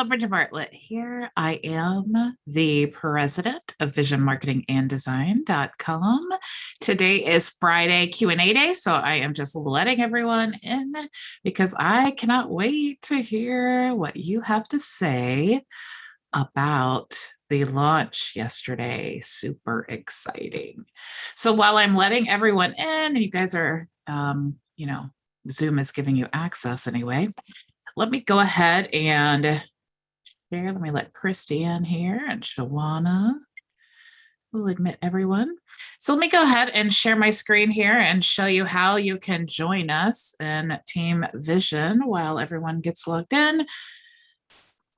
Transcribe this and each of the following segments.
Bridget Bartlett here. I am the president of Vision Marketing and Design.com. Today is Friday Q&A day, so I am just letting everyone in because I cannot wait to hear what you have to say about the launch yesterday. Super exciting. So while I'm letting everyone in, and you guys are, Zoom is giving you access anyway. Let me go ahead and share. Let me let Christy in here and Shawana will admit everyone. So let me go ahead and share my screen here and show you how you can join us in Team Vision while everyone gets logged in.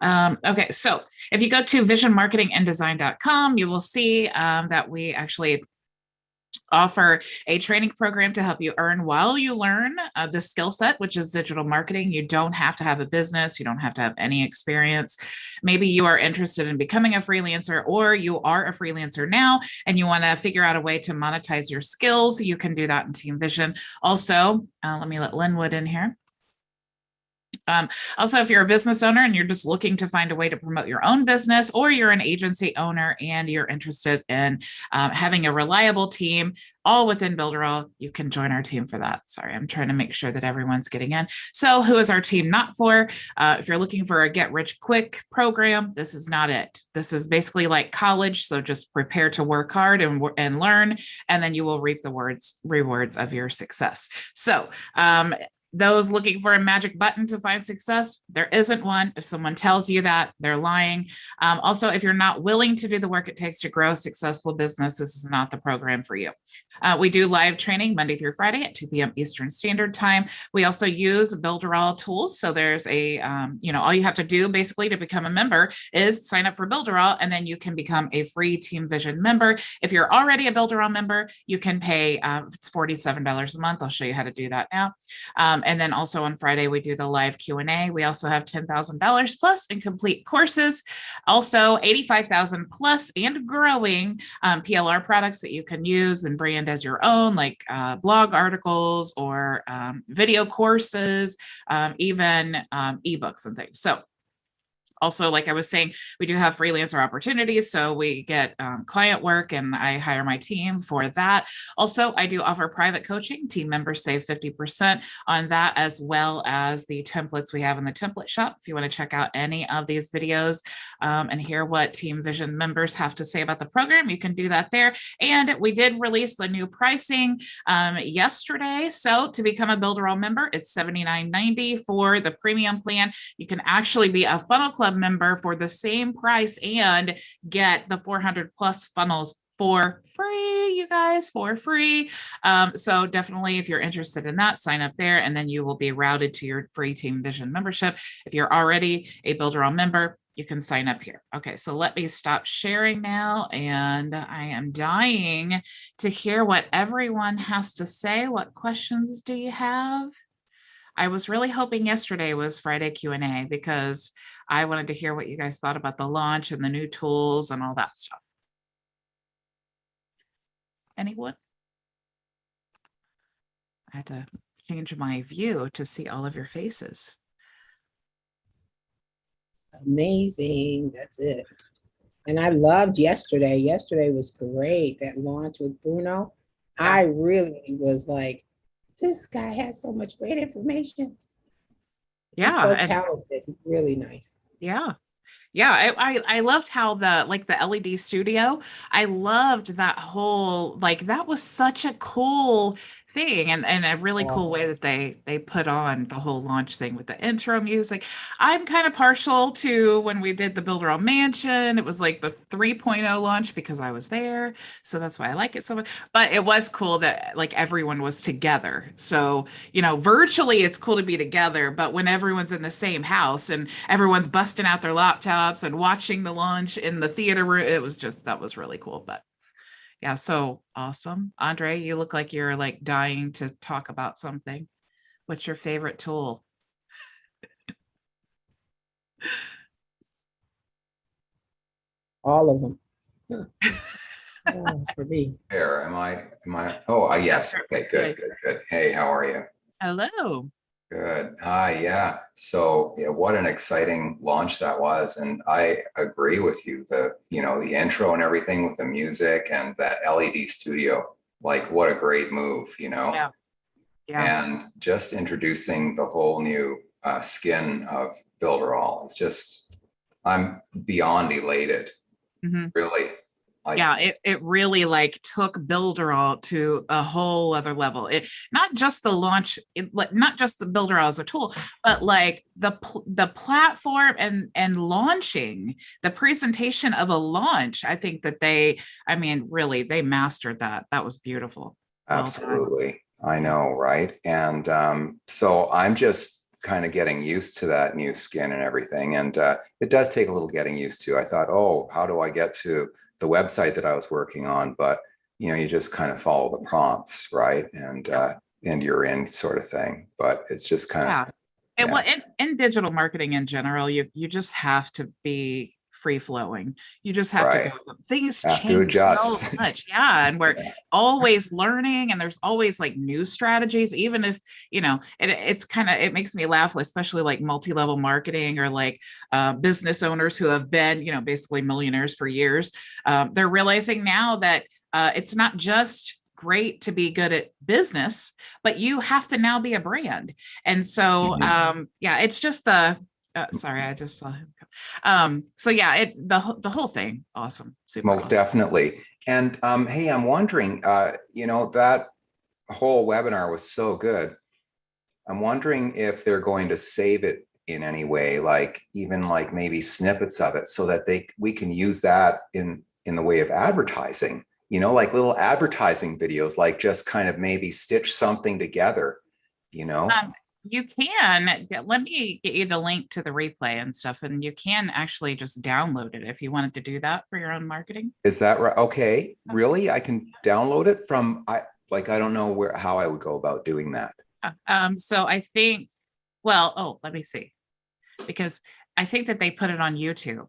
Okay, so if you go to visionmarketinganddesign.com, you will see that we actually offer a training program to help you earn while you learn the skill set, which is digital marketing. You don't have to have a business. You don't have to have any experience. Maybe you are interested in becoming a freelancer, or you are a freelancer now and you want to figure out a way to monetize your skills. You can do that in Team Vision. Also, let me let Linwood in here. Also, if you're a business owner and you're just looking to find a way to promote your own business, or you're an agency owner and you're interested in having a reliable team all within Builderall, you can join our team for that. Sorry, I'm trying to make sure that everyone's getting in. So who is our team not for? If you're looking for a get rich quick program, this is not it. This is basically like college. So just prepare to work hard and learn, and then you will reap the rewards of your success. So those looking for a magic button to find success, there isn't one. If someone tells you that, they're lying. Also, if you're not willing to do the work it takes to grow a successful business, this is not the program for you. We do live training Monday through Friday at 2 p.m. Eastern Standard Time. We also use Builderall tools. So there's a, all you have to do basically to become a member is sign up for Builderall, and then you can become a free Team Vision member. If you're already a Builderall member, you can pay, it's $47 a month. I'll show you how to do that now. And then also on Friday, we do the live Q&A. We also have $10,000 plus in complete courses, also $85,000 plus and growing PLR products that you can use and brand as your own, like blog articles or video courses, even ebooks and things. So also, like I was saying, we do have freelancer opportunities. So we get client work and I hire my team for that. Also, I do offer private coaching. Team members save 50% on that, as well as the templates we have in the template shop. If you want to check out any of these videos and hear what Team Vision members have to say about the program, you can do that there. And we did release the new pricing yesterday. So to become a Builderall member, it's $79.90 for the premium plan. You can actually be a Funnel Club member for the same price and get the 400 plus funnels for free, you guys, for free. So definitely, if you're interested in that, sign up there, and then you will be routed to your free Team Vision membership. If you're already a Builderall member, you can sign up here. Okay, so let me stop sharing now, and I am dying to hear what everyone has to say. What questions do you have? I was really hoping yesterday was Friday Q&A because I wanted to hear what you guys thought about the launch and the new tools and all that stuff. Anyone? I had to change my view to see all of your faces. Amazing. That's it. And I loved yesterday. Yesterday was great. That launch with Bruno. Yeah. I really was like, this guy has so much great information. Yeah. He's so talented. He's really nice. Yeah. Yeah, I loved how the LED studio, I loved that whole, that was such a cool thing and a really cool way that they put on the whole launch thing with the intro music. I'm kind of partial to when we did the Builderall Mansion. It was like the 3.0 launch because I was there. So that's why I like it so much. But it was cool that everyone was together. So, virtually it's cool to be together, but when everyone's in the same house and everyone's busting out their laptops and watching the launch in the theater room, that was really cool. But yeah, so awesome. Andre, you look like you're dying to talk about something. What's your favorite tool? All of them. Oh, for me. Am I? Oh, yes. Okay, good. Hey, how are you? Hello. Good. Hi, yeah. So, yeah, what an exciting launch that was. And I agree with you. The intro and everything with the music and that LED studio, like what a great move, Yeah. Yeah. and just introducing the whole new skin of Builderall. It's just, I'm beyond elated, Mhm. really. Like, Yeah, it really like took Builderall to a whole other level. It not just the launch, not just the Builderall as a tool, but like the platform and launching the presentation of a launch. I think that I mean, really, they mastered that. That was beautiful. Well done. absolutely. I Yeah. know, right? And so I'm just kind of getting used to that new skin and everything. And it does take a little getting used to. I thought, oh, how do I get to the website that I was working on? But you just kind of follow the prompts, right? And you're in sort of thing. But it's just kind of, Yeah. And yeah, well, in digital marketing in general, you just have to be free flowing. You just have to go. right. Things Have to change so adjust. much. Yeah. And we're Yeah. always learning, and there's always like new strategies, even if, it's kind of, it makes me laugh, especially like multi-level marketing or like business owners who have been, basically millionaires for years. They're realizing now that it's not just great to be good at business, but you have to now be a brand. And so, Mhm. yeah, it's just sorry, I just saw him. So yeah, the whole thing, awesome, super Most awesome. definitely. And hey, I'm wondering, that whole webinar was so good. I'm wondering if they're going to save it in any way, like even like maybe snippets of it, so that we can use that in the way of advertising. Like little advertising videos, like just kind of maybe stitch something together. You know, Um, you can let me get you the link to the replay and stuff, and you can actually just download it if you wanted to do that for your own marketing. is that right? Okay, really? I can download it from I don't know how I would go about doing that. So I think, well, oh, let me see, because I think that they put it on YouTube.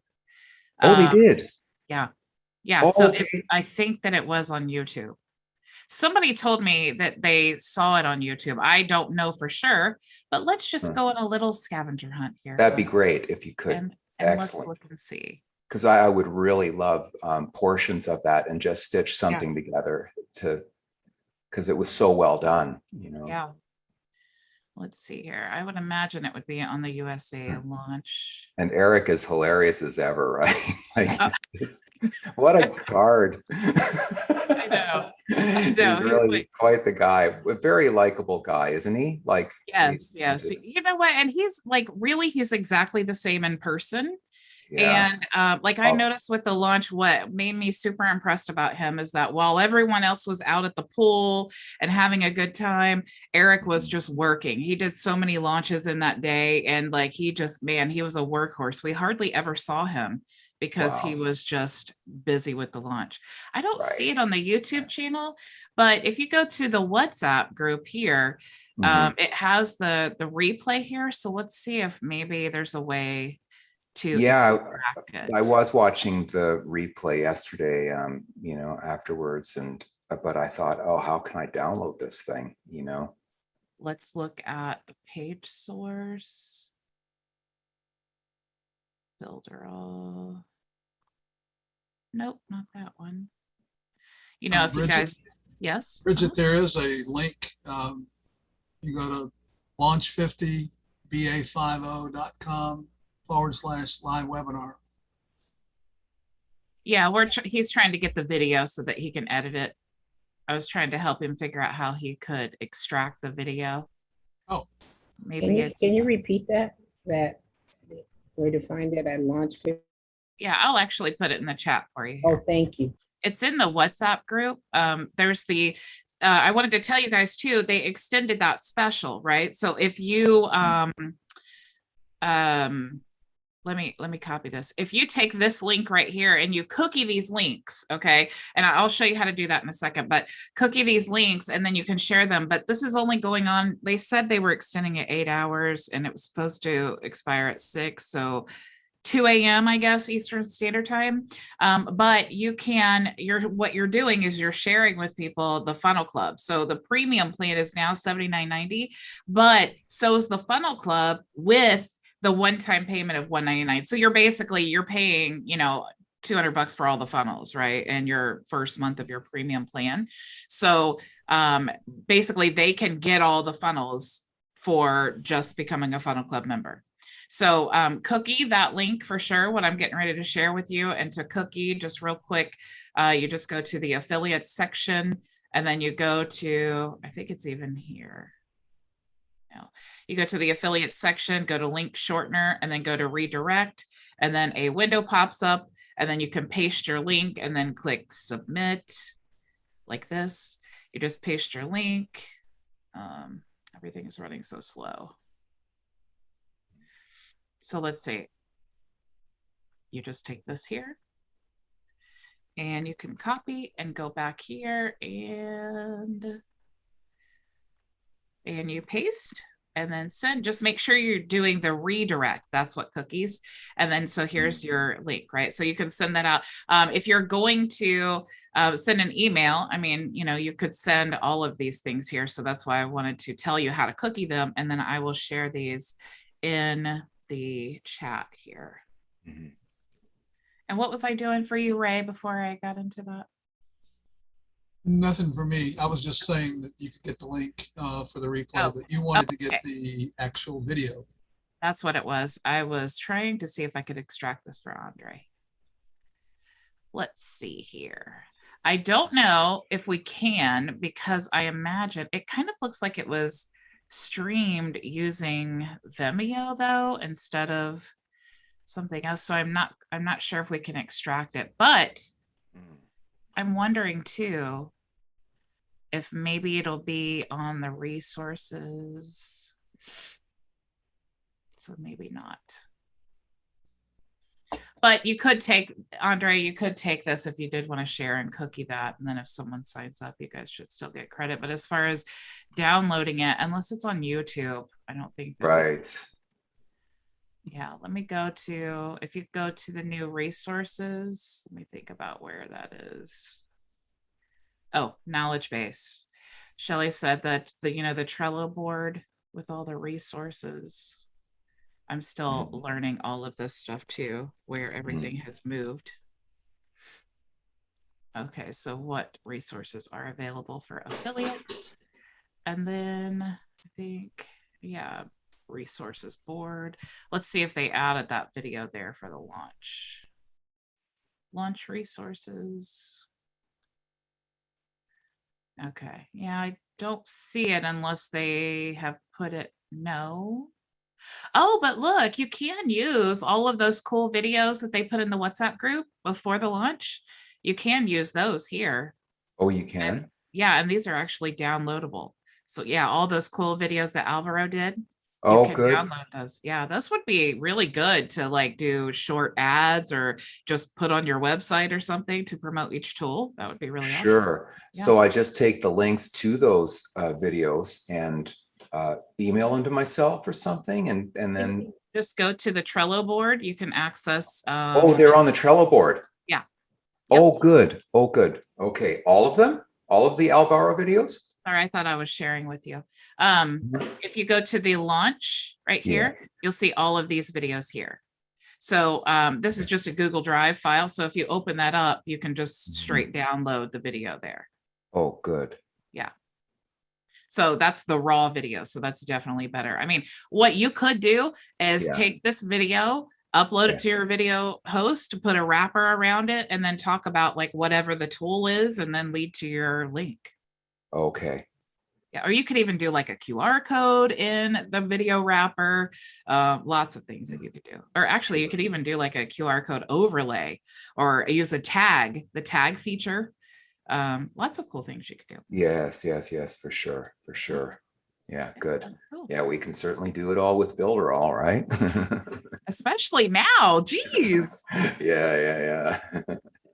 Oh, they Um, did. yeah, yeah. So Oh, if okay. I think that it was on YouTube. Somebody told me that they saw it on YouTube. I don't know for sure, but let's just Huh. go on a little scavenger hunt here. That'd be great if you could. And let's Excellent. look and see. Because I would really love portions of that and just stitch Yeah, something together because it was so well done. yeah. Let's see here. I would imagine it would be on the USA Hmm. launch. And Eric is hilarious as ever, right? Like, Oh, what a card. I know. I He's know. He's really like, quite the guy. A very likable guy, isn't he? Like, geez, yes, yes. You know what? And he's like, really, he's exactly the same in person. yeah. And like I Oh, noticed with the launch, what made me super impressed about him is that while everyone else was out at the pool and having a good time, Eric was mhm. just working. He did so many launches in that day. And like man, he was a workhorse. We hardly ever saw him because he Wow. was just busy with the launch. I don't see Right. it on the YouTube channel, but if you go to the WhatsApp group here, Mhm. it has the replay here. So let's see if maybe there's a way to Yeah, extract I it. was watching the replay yesterday, afterwards, and but I thought, oh, how can I download this thing? Let's look at the page source. Builderall. Nope, not that one. If you Bridget, guys, yes. Bridget, there is a link. You go to launch50ba50.com/live webinar. Yeah, he's trying to get the video so that he can edit it. I was trying to help him figure out how he could extract the video. Oh, Maybe Can it's, you repeat that where to find it at launch 50? yeah, I'll actually put it in the chat for you Oh, here. thank you. It's in the WhatsApp group. There's I wanted to tell you guys too, they extended that special, right? So if you, let me copy this. If you take this link right here and you cookie these links, okay, and I'll show you how to do that in a second, but cookie these links and then you can share them. But this is only going on, they said they were extending it 8 hours and it was supposed to expire at 6. So 2 a.m., I guess, Eastern Standard Time. But you can, what you're doing is you're sharing with people the funnel club. So the premium plan is now $79.90, but so is the funnel club with the one-time payment of $199. So you're paying, $200 for all the funnels, right? And your first month of your premium plan. So basically they can get all the funnels for just becoming a funnel club member. So Cookie, that link for sure, what I'm getting ready to share with you, and to Cookie, just real quick, you just go to the affiliates section, and then you go to, I think it's even here. No, you go to the affiliates section, go to link shortener, and then go to redirect, and then a window pops up, and then you can paste your link and then click submit like this. You just paste your link. Everything is running so slow. So let's say you just take this here and you can copy and go back here and you paste and then send. Just make sure you're doing the redirect. That's what Cookies. And then, so here's your link, right? So you can send that out. If you're going to send an email, I mean, you could send all of these things here. So that's why I wanted to tell you how to cookie them. And then I will share these in the chat here. Mm-hmm. And what was I doing for you, Ray, before I got into that? Nothing for me. I was just saying that you could get the link for the replay, but you wanted to get the actual video. That's what it was. I was trying to see if I could extract this for Andre. Let's see here. I don't know if we can, because I imagine it kind of looks like it was streamed using Vimeo though, instead of something else. So I'm not sure if we can extract it, but I'm wondering too, if maybe it'll be on the resources. So maybe not. But you could take, Andre, you could take this if you did want to share and cookie that. And then if someone signs up, you guys should still get credit. But as far as downloading it, unless it's on YouTube, I don't think. Right. Yeah, let me go to, if you go to the new resources, let me think about where that is. Oh, knowledge base. Shelly said that the Trello board with all the resources. I'm still learning all of this stuff too, where everything has moved. Okay, so what resources are available for affiliates? And then I think, yeah, resources board. Let's see if they added that video there for the launch. Launch resources. Okay, yeah, I don't see it unless they have put it, no. Oh, but look, you can use all of those cool videos that they put in the WhatsApp group before the launch. You can use those here. Oh, you can? And, yeah, and these are actually downloadable. So yeah, all those cool videos that Alvaro did. Oh, you can good. Download those. Yeah, those would be really good to like do short ads or just put on your website or something to promote each tool. That would be really awesome. Sure. Yeah. So I just take the links to those videos and email them to myself or something, and then just go to the Trello board. You can access. Oh, they're on the Trello board. Yeah. Oh, good. Oh, good. Okay, all of them, all of the Alvaro videos. Sorry, I thought I was sharing with you. If you go to the launch right here, you'll see all of these videos here. So this is just a Google Drive file. So if you open that up, you can just straight download the video there. Oh, good. Yeah. So that's the raw video. So that's definitely better. I mean, what you could do is take this video, upload it to your video host, put a wrapper around it, and then talk about like whatever the tool is, and then lead to your link. Okay. Yeah, or you could even do like a QR code in the video wrapper. Lots of things that you could do. Or actually, you could even do like a QR code overlay or use a tag, the tag feature. Lots of cool things you could do. Yes, for sure. Yeah, good. Cool. Yeah, we can certainly do it all with Builderall, right? Especially now. Geez. Yeah.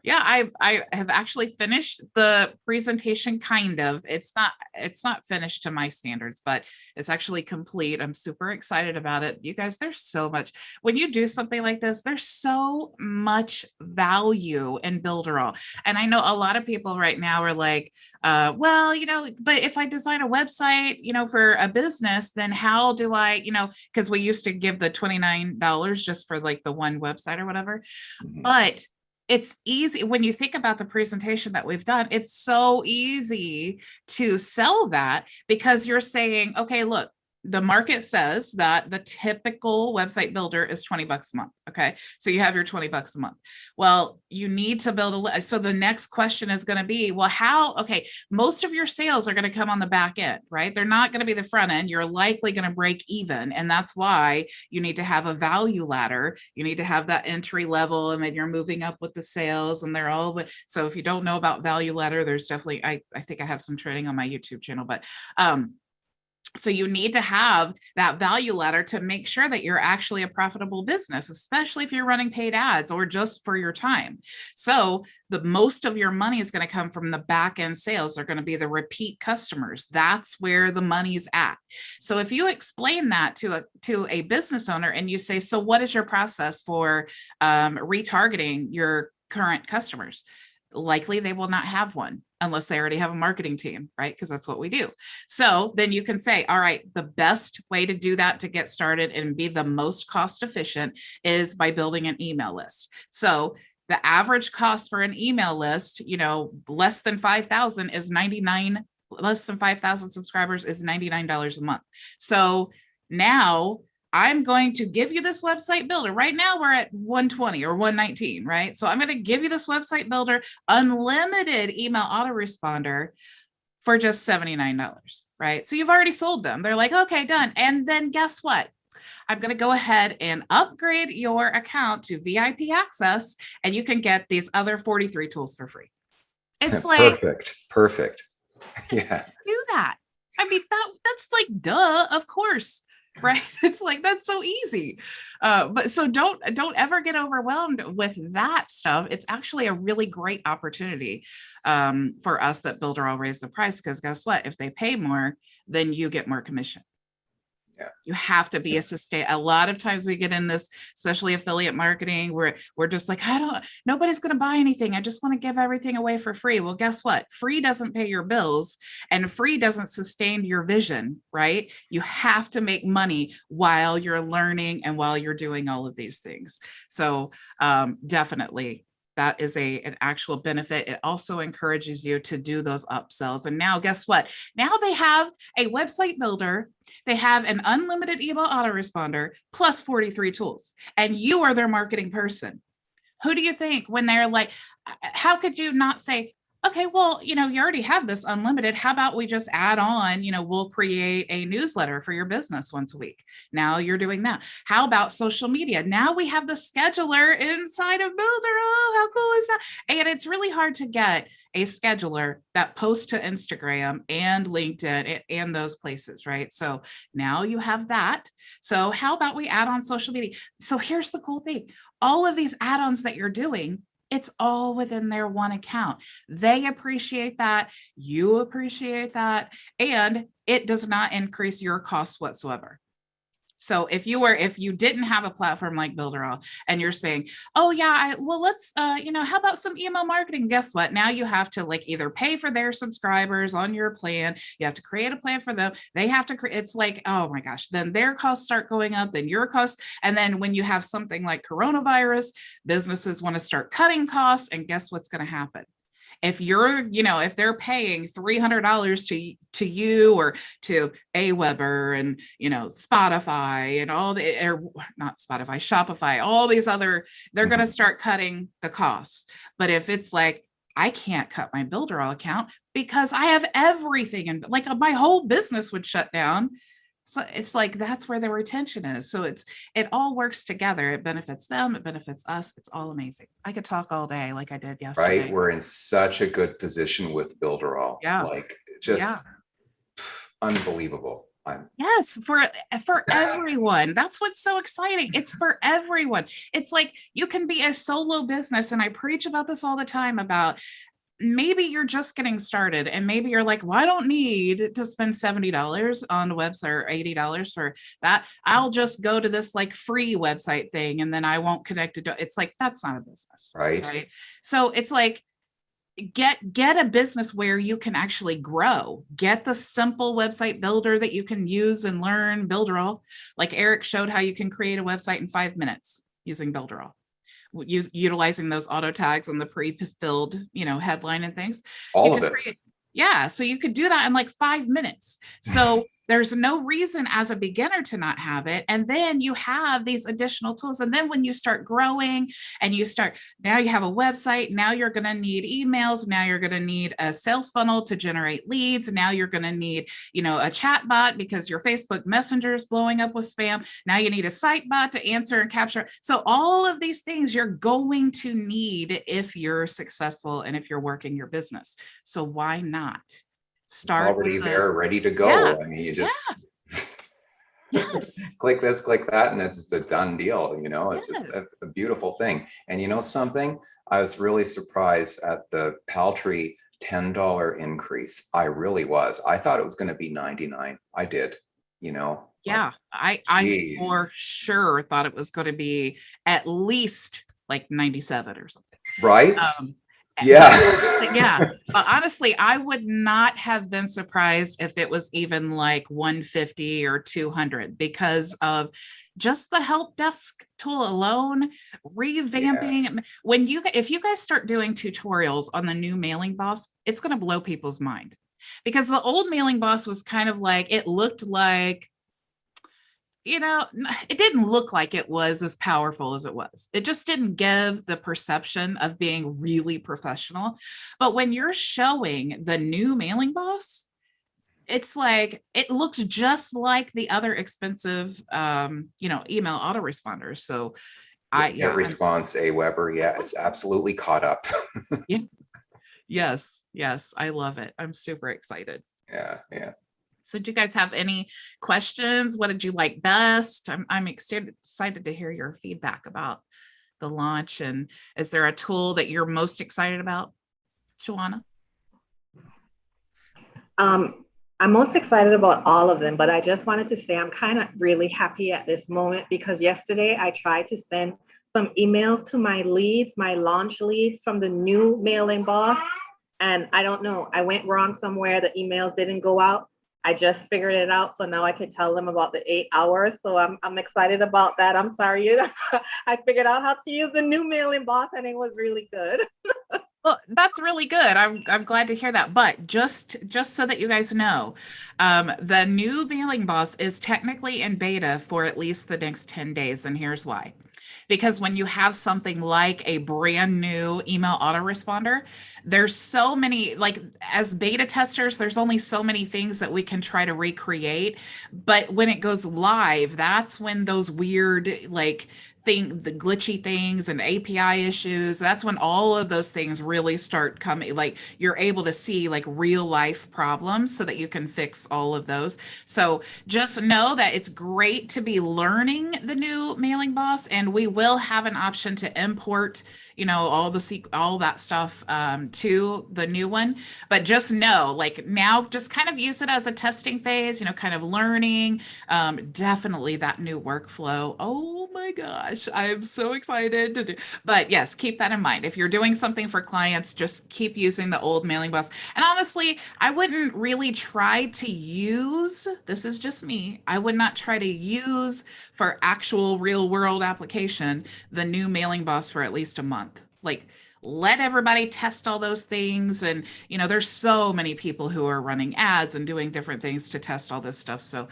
Yeah, I have actually finished the presentation, kind of. It's not finished to my standards, but it's actually complete. I'm super excited about it. You guys, there's so much. When you do something like this, there's so much value in Builderall. And I know a lot of people right now are like, well, but if I design a website, for a business, then how do I, because we used to give the $29 just for like the one website or whatever. But it's easy when you think about the presentation that we've done. It's so easy to sell that because you're saying, okay, look, the market says that the typical website builder is $20 a month. Okay. So you have your $20 a month. Well, you need to build a list. So the next question is going to be, well, okay, most of your sales are going to come on the back end, right? They're not going to be the front end. You're likely going to break even. And that's why you need to have a value ladder. You need to have that entry level, and then you're moving up with the sales, and they're all, so if you don't know about value ladder, there's definitely, I think I have some training on my YouTube channel, but, so you need to have that value ladder to make sure that you're actually a profitable business, especially if you're running paid ads or just for your time. So the most of your money is going to come from the back end sales. They're going to be the repeat customers. That's where the money's at. So if you explain that to a business owner and you say, so what is your process for retargeting your current customers? Likely they will not have one unless they already have a marketing team, right? Because that's what we do. So then you can say, all right, the best way to do that to get started and be the most cost efficient is by building an email list. So the average cost for an email list, less than 5,000 is less than 5,000 subscribers is $99 a month. So now I'm going to give you this website builder. Right now we're at 120 or 119, right? So I'm going to give you this website builder, unlimited email autoresponder for just $79, right? So you've already sold them. They're like, okay, done. And then guess what? I'm going to go ahead and upgrade your account to VIP access, and you can get these other 43 tools for free. It's like, perfect. Yeah. Do that. I mean, that's like, duh, of course. Right. It's like, that's so easy. But so don't ever get overwhelmed with that stuff. It's actually a really great opportunity for us that Builderall raise the price, because guess what? If they pay more, then you get more commission. Yeah. You have to be a lot of times we get in this, especially affiliate marketing, where we're just like, nobody's going to buy anything. I just want to give everything away for free. Well, guess what? Free doesn't pay your bills, and free doesn't sustain your vision, right? You have to make money while you're learning and while you're doing all of these things. So definitely, that is an actual benefit. It also encourages you to do those upsells. And now guess what? Now they have a website builder. They have an unlimited email autoresponder plus 43 tools, and you are their marketing person. Who do you think when they're like, how could you not say, okay, well, you already have this unlimited. How about we just add on, we'll create a newsletter for your business once a week. Now you're doing that. How about social media? Now we have the scheduler inside of Builderall. How cool is that? And it's really hard to get a scheduler that posts to Instagram and LinkedIn and those places, right? So now you have that. So how about we add on social media? So here's the cool thing. All of these add-ons that you're doing, it's all within their one account. They appreciate that. You appreciate that. And it does not increase your costs whatsoever. So if you didn't have a platform like Builderall and you're saying, oh yeah, let's, how about some email marketing? Guess what? Now you have to either pay for their subscribers on your plan. You have to create a plan for them. They have to it's like, oh my gosh, then their costs start going up, then your costs. And then when you have something like coronavirus, businesses want to start cutting costs, and guess what's going to happen? If if they're paying $300 to you or to Aweber and, Spotify and not Spotify, Shopify, all these other, they're going to start cutting the costs. But if it's like, I can't cut my Builderall account because I have everything, and my whole business would shut down. So it's like, that's where the retention is. So it all works together. It benefits them. It benefits us. It's all amazing. I could talk all day like I did yesterday. Right. We're in such a good position with Builderall. Yeah. Unbelievable. Yes, for everyone. That's what's so exciting. It's for everyone. It's like you can be a solo business, and I preach about this all the time about maybe you're just getting started and maybe you're like, well, I don't need to spend $70 on a website or $80 for that. I'll just go to this like free website thing and then I won't connect it. It's like, that's not a business. Right. So it's like, get a business where you can actually grow. Get the simple website builder that you can use and learn. Builderall, like Eric showed how you can create a website in 5 minutes using Builderall, utilizing those auto tags and the pre-filled, headline and things. All of it. Yeah, so you could do that in like 5 minutes. So there's no reason as a beginner to not have it. And then you have these additional tools. And then when you start growing and now you have a website, now you're going to need emails. Now you're going to need a sales funnel to generate leads. Now you're going to need, a chat bot because your Facebook Messenger is blowing up with spam. Now you need a site bot to answer and capture. So all of these things you're going to need if you're successful and if you're working your business. So why not? Start it's already there, ready to go. Yeah. I mean, you just yes. click this, click that, and it's a done deal. It's Yes. just a beautiful thing. And something, I was really surprised at the paltry $10 increase. I really was. I thought it was going to be 99. I did. Yeah, I for sure thought it was going to be at least like 97 or something. Right. Yeah. Yeah. But honestly, I would not have been surprised if it was even like 150 or 200 because of just the help desk tool alone, revamping. Yes. If you guys start doing tutorials on the new Mailing Boss, it's going to blow people's mind because the old Mailing Boss was kind of like, it looked like, it didn't look like it was as powerful as it was. It just didn't give the perception of being really professional. But when you're showing the new Mailing Boss, it's like, it looks just like the other expensive, email autoresponders. So Response Aweber. Yeah, it's absolutely caught up. Yeah. Yes. I love it. I'm super excited. Yeah. So do you guys have any questions? What did you like best? I'm excited to hear your feedback about the launch. And is there a tool that you're most excited about, Joanna? I'm most excited about all of them, but I just wanted to say I'm kind of really happy at this moment because yesterday I tried to send some emails to my leads, my launch leads from the new Mailing Boss. And I don't know, I went wrong somewhere. The emails didn't go out. I just figured it out. So now I can tell them about the 8 hours. So I'm excited about that. I'm sorry. I figured out how to use the new Mailing Boss and it was really good. Well, that's really good. I'm glad to hear that. But just so that you guys know, the new Mailing Boss is technically in beta for at least the next 10 days. And here's why. Because when you have something like a brand new email autoresponder, there's so many, like as beta testers, there's only so many things that we can try to recreate. But when it goes live, that's when those weird, the glitchy things and API issues, that's when all of those things really start coming, like you're able to see like real life problems so that you can fix all of those. So just know that it's great to be learning the new Mailing Boss, and we will have an option to import all that stuff to the new one. But just know, now just kind of use it as a testing phase, kind of learning. Definitely that new workflow. Oh my gosh, I'm so excited to do. But yes, keep that in mind. If you're doing something for clients, just keep using the old Mailing Boss. And honestly, I wouldn't really try to use, this is just me, I would not try to use for actual real world application the new Mailing Boss for at least a month. Let everybody test all those things. And, there's so many people who are running ads and doing different things to test all this stuff. So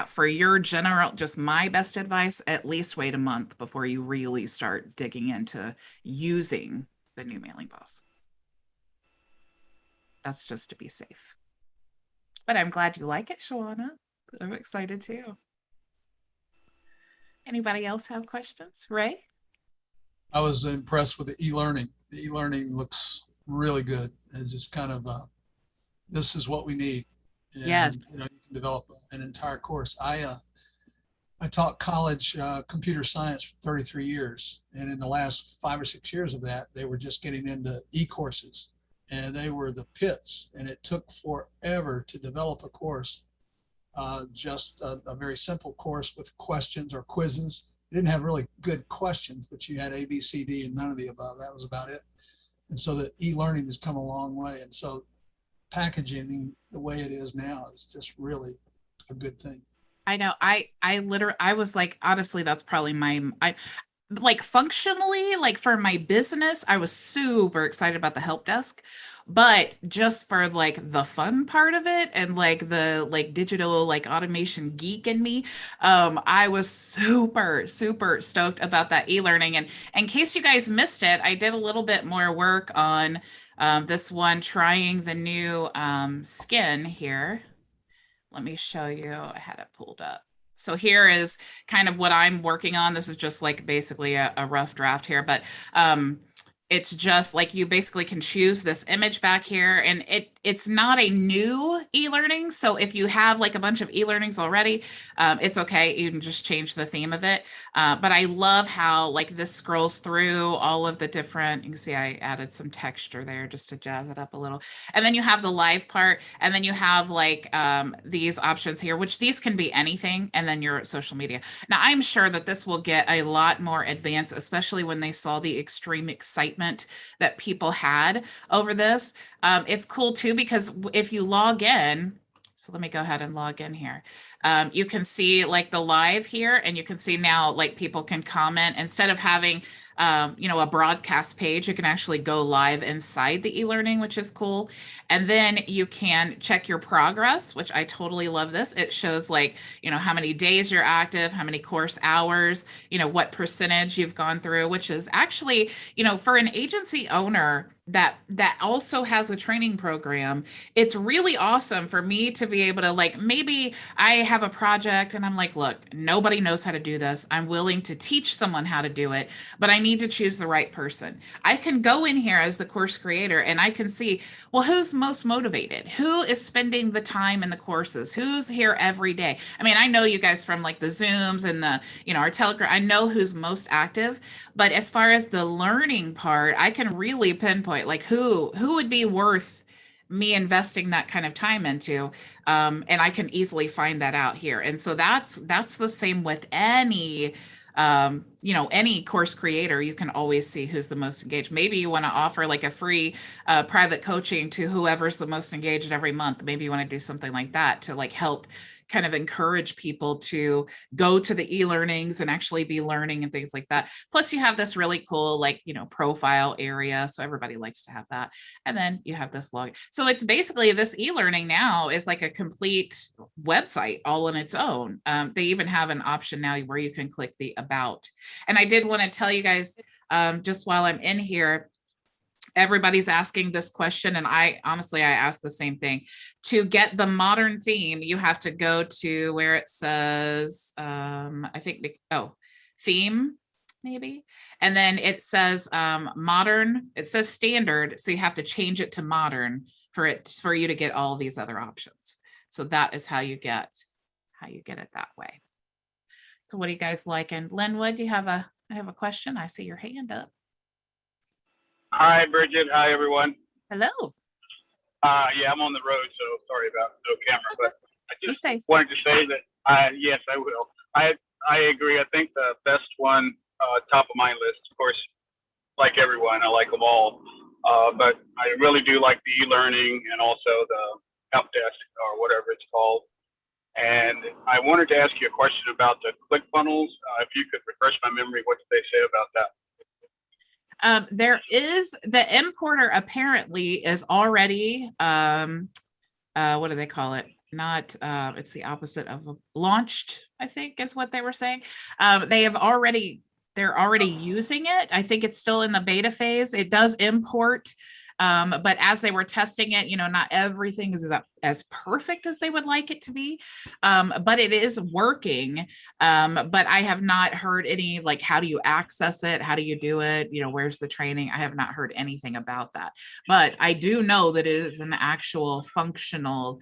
for your general, just my best advice, at least wait a month before you really start digging into using the new Mailing Boss. That's just to be safe. But I'm glad you like it, Shawana. I'm excited too. Anybody else have questions? Ray? I was impressed with the e-learning. The e-learning looks really good. And just kind of, this is what we need. Yes. And you can develop an entire course. I taught college computer science for 33 years. And in the last 5 or 6 years of that, they were just getting into e-courses, and they were the pits. And it took forever to develop a course, just a very simple course with questions or quizzes. You didn't have really good questions, but you had A, B, C, D, and none of the above. That was about it. And so the e-learning has come a long way. And so packaging the way it is now is just really a good thing. I know. I was like, honestly, that's probably like functionally, like for my business, I was super excited about the help desk, but just for like the fun part of it and like the like digital like automation geek in me, I was super stoked about that e-learning. And in case you guys missed it, I did a little bit more work on this one, trying the new skin here. Let me show you. I had it pulled up. So here is kind of what I'm working on. This is just like basically a rough draft here, but it's just like you basically can choose this image back here, and it's not a new e-learning. So if you have like a bunch of e-learnings already, it's okay. You can just change the theme of it. But I love how like this scrolls through all of the different, you can see I added some texture there just to jazz it up a little. And then you have the live part, and then you have like these options here, which these can be anything, and then your social media. Now I'm sure that this will get a lot more advanced, especially when they saw the extreme excitement that people had over this. It's cool too, because if you log in, so let me go ahead and log in here. You can see like the live here, and you can see now like people can comment instead of having a broadcast page. You can actually go live inside the e-learning, which is cool. And then you can check your progress, which I totally love this. It shows like, how many days you're active, how many course hours, what percentage you've gone through, which is actually, for an agency owner that also has a training program, it's really awesome for me to be able to like, maybe I have a project and I'm like, look, nobody knows how to do this. I'm willing to teach someone how to do it, but I need to choose the right person. I can go in here as the course creator and I can see, well, who's most motivated? Who is spending the time in the courses? Who's here every day? I mean, I know you guys from like the Zooms and the, our Telegram, I know who's most active, but as far as the learning part, I can really pinpoint like who would be worth me investing that kind of time into. And I can easily find that out here. And so that's the same with any any course creator. You can always see who's the most engaged. Maybe you want to offer like a free private coaching to whoever's the most engaged every month. Maybe you want to do something like that to like help kind of encourage people to go to the e-learnings and actually be learning and things like that. Plus you have this really cool, like, profile area. So everybody likes to have that. And then you have this log. So it's basically this e-learning now is like a complete website all on its own. They even have an option now where you can click the about. And I did want to tell you guys, just while I'm in here, everybody's asking this question, and I asked the same thing. To get the modern theme, you have to go to where it says, I think, theme, maybe. And then it says modern, it says standard. So you have to change it to modern for you to get all these other options. So that is how you get it that way. So what do you guys like? And Linwood, I have a question. I see your hand up. Hi, Bridget. Hi, everyone. Hello. Yeah, I'm on the road, so sorry about no camera, but I just wanted to say that, yes, I will. I agree. I think the best one, top of my list, of course, like everyone, I like them all. But I really do like the e-learning and also the help desk or whatever it's called. And I wanted to ask you a question about the ClickFunnels. If you could refresh my memory, what did they say about that? There is the importer apparently is already what do they call it? Not it's the opposite of launched, I think is what they were saying. They're already using it. I think it's still in the beta phase. It does import. But as they were testing it, not everything is as perfect as they would like it to be, but it is working. But I have not heard any, like, how do you access it? How do you do it? Where's the training? I have not heard anything about that, but I do know that it is an actual functional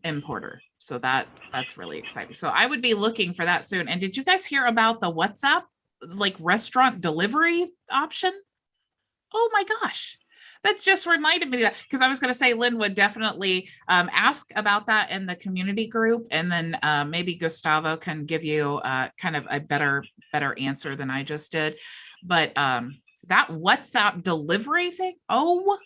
importer. So that's really exciting. So I would be looking for that soon. And did you guys hear about the WhatsApp like restaurant delivery option? Oh my gosh. That just reminded me that, because I was going to say Lynn would definitely ask about that in the community group, and then maybe Gustavo can give you kind of a better answer than I just did. But that WhatsApp delivery thing, oh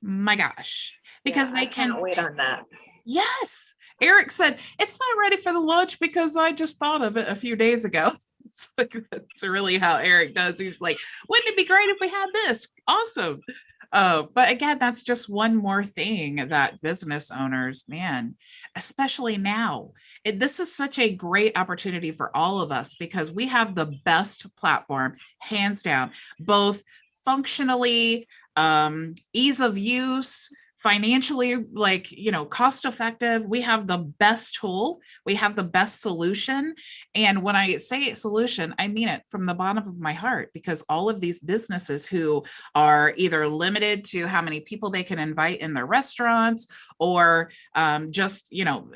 my gosh, because they can't wait on that. Yes. Eric said, it's not ready for the launch because I just thought of it a few days ago. It's like, that's really how Eric does. He's like, wouldn't it be great if we had this? Awesome. But again, that's just one more thing that business owners, man, especially now, this is such a great opportunity for all of us because we have the best platform, hands down, both functionally, ease of use, financially, like, cost effective. We have the best tool. We have the best solution. And when I say solution, I mean it from the bottom of my heart, because all of these businesses who are either limited to how many people they can invite in their restaurants, or just,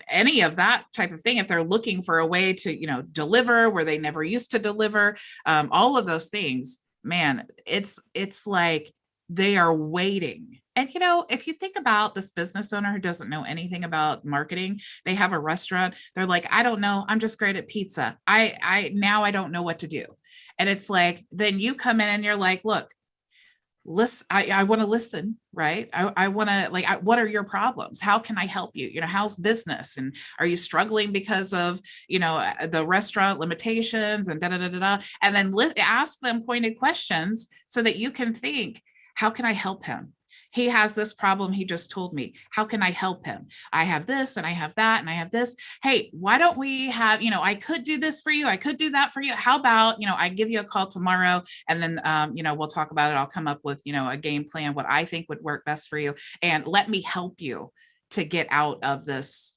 any of that type of thing, if they're looking for a way to, deliver where they never used to deliver, all of those things, man, it's like they are waiting. And, if you think about this business owner who doesn't know anything about marketing, they have a restaurant, they're like, I don't know, I'm just great at pizza. Now I don't know what to do. And it's like, then you come in and you're like, look, listen, I want to listen, right? I want to what are your problems? How can I help you? How's business? And are you struggling because of, the restaurant limitations and and then ask them pointed questions so that you can think, how can I help him? He has this problem. He just told me, how can I help him? I have this and I have that and I have this. Hey, why don't we have, I could do this for you. I could do that for you. How about, I give you a call tomorrow and then, we'll talk about it. I'll come up with, a game plan, what I think would work best for you. And let me help you to get out of this,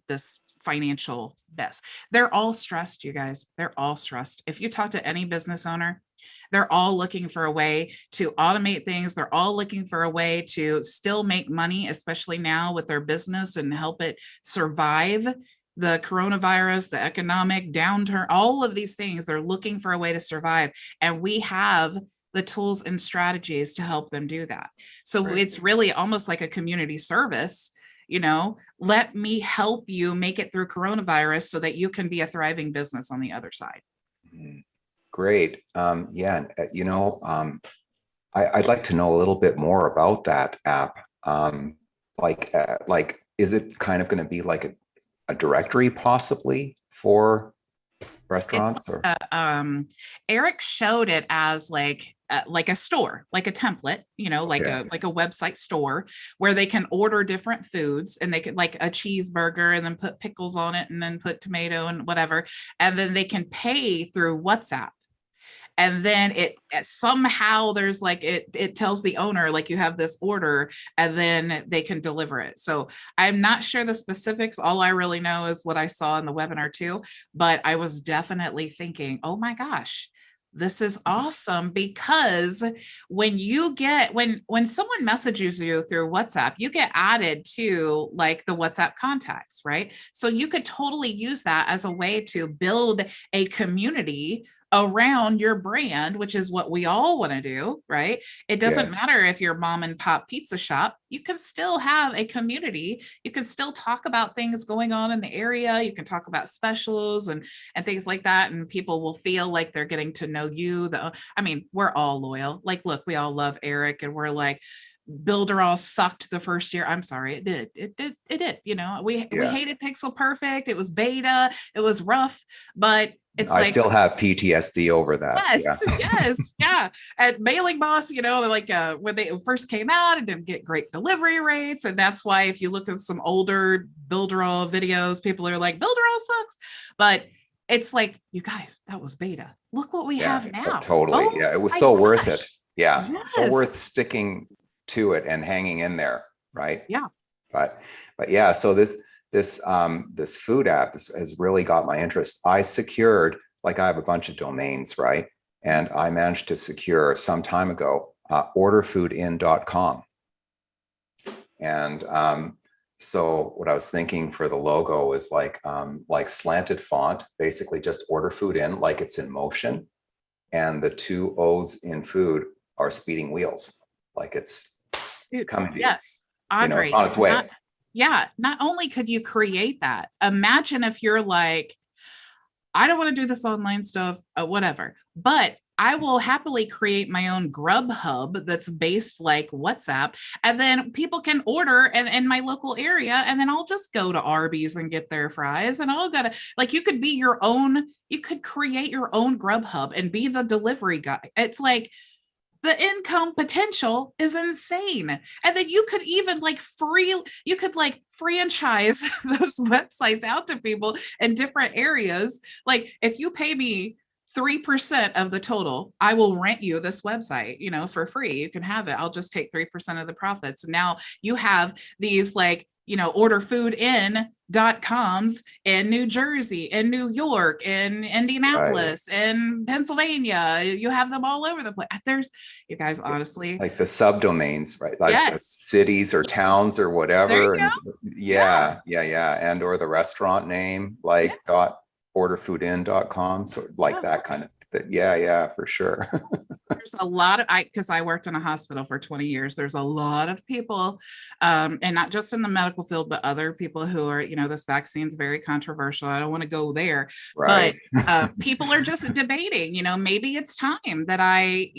this financial mess. They're all stressed, you guys. They're all stressed. If you talk to any business owner, they're all looking for a way to automate things. They're all looking for a way to still make money, especially now with their business, and help it survive the coronavirus, the economic downturn, all of these things. They're looking for a way to survive. And we have the tools and strategies to help them do that. So It's really almost like a community service. Let me help you make it through coronavirus so that you can be a thriving business on the other side. Mm-hmm. Great. I'd like to know a little bit more about that app. Is it kind of going to be like a directory possibly for restaurants? Eric showed it as like a store, like a template, like a website store where they can order different foods, and they could like a cheeseburger and then put pickles on it and then put tomato and whatever. And then they can pay through WhatsApp. And then it somehow there's like, it tells the owner, like, you have this order, and then they can deliver it. So I'm not sure the specifics. All I really know is what I saw in the webinar too, but I was definitely thinking, oh my gosh, this is awesome, because when someone messages you through WhatsApp, you get added to like the WhatsApp contacts, right? So you could totally use that as a way to build a community around your brand, which is what we all want to do, right? It doesn't matter if you're mom and pop pizza shop, you can still have a community. You can still talk about things going on in the area. You can talk about specials and things like that. And people will feel like they're getting to know you. We're all loyal. Like, look, we all love Eric, and we're like, Builderall sucked the first year. I'm sorry, it did. We hated Pixel Perfect. It was beta. It was rough, but I still have PTSD over that. Yes. At Mailing Boss, when they first came out, it didn't get great delivery rates. And that's why if you look at some older Builderall videos, people are like, Builderall sucks. But it's like, you guys, that was beta. Look what we have now. Totally. It was so worth it. Yeah. Yes. So worth sticking to it and hanging in there. Right. Yeah. But yeah, so this food app has really got my interest. I secured, I have a bunch of domains, right? And I managed to secure some time ago, orderfoodin.com. And So what I was thinking for the logo is like slanted font, basically just order food in like it's in motion. And the two O's in food are speeding wheels, like it's coming to you. Yes, Audrey, it's on its way. Not only could you create that, imagine if you're like, I don't want to do this online stuff, whatever, but I will happily create my own Grub hub that's based like WhatsApp, and then people can order in my local area, and then I'll just go to Arby's and get their fries, and I'll gotta, like, you could be your own, you could create your own Grub hub and be the delivery guy. It's like, the income potential is insane. And then you could even franchise those websites out to people in different areas. Like, if you pay me 3% of the total, I will rent you this website, for free. You can have it. I'll just take 3% of the profits. Now you have these order food in.coms in New Jersey, in New York, in Indianapolis, in Pennsylvania. You have them all over the place. There's, you guys, honestly, like the subdomains, right? Like yes. the cities or towns or whatever. And yeah. And or the restaurant name, like .orderfoodin.com. So like that kind of thing. Yeah, for sure. There's a lot of, because I worked in a hospital for 20 years. There's a lot of people, and not just in the medical field, but other people who are, this vaccine's very controversial. I don't want to go there, right. But people are just debating, maybe it's time that I,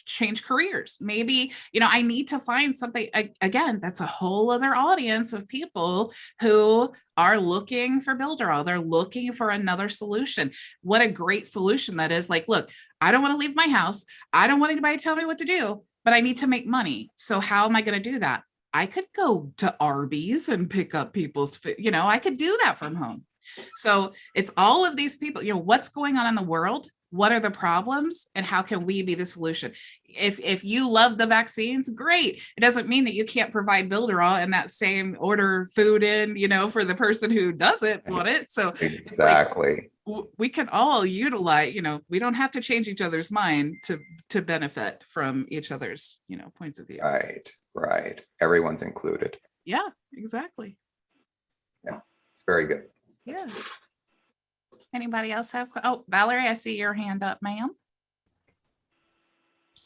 change careers. Maybe, I need to find something. Again, that's a whole other audience of people who are looking for Builderall. They're looking for another solution. What a great solution that is. Like, look, I don't want to leave my house. I don't want anybody to tell me what to do, but I need to make money. So how am I going to do that? I could go to Arby's and pick up people's food. I could do that from home. So it's all of these people, what's going on in the world? What are the problems, and how can we be the solution? If you love the vaccines, great. It doesn't mean that you can't provide Builderall and that same order food in, for the person who doesn't want it. So exactly, we can all utilize, we don't have to change each other's mind to benefit from each other's, points of view. Right. Everyone's included. Yeah, exactly. Yeah, it's very good. Yeah. Anybody else have? Oh, Valerie, I see your hand up, ma'am.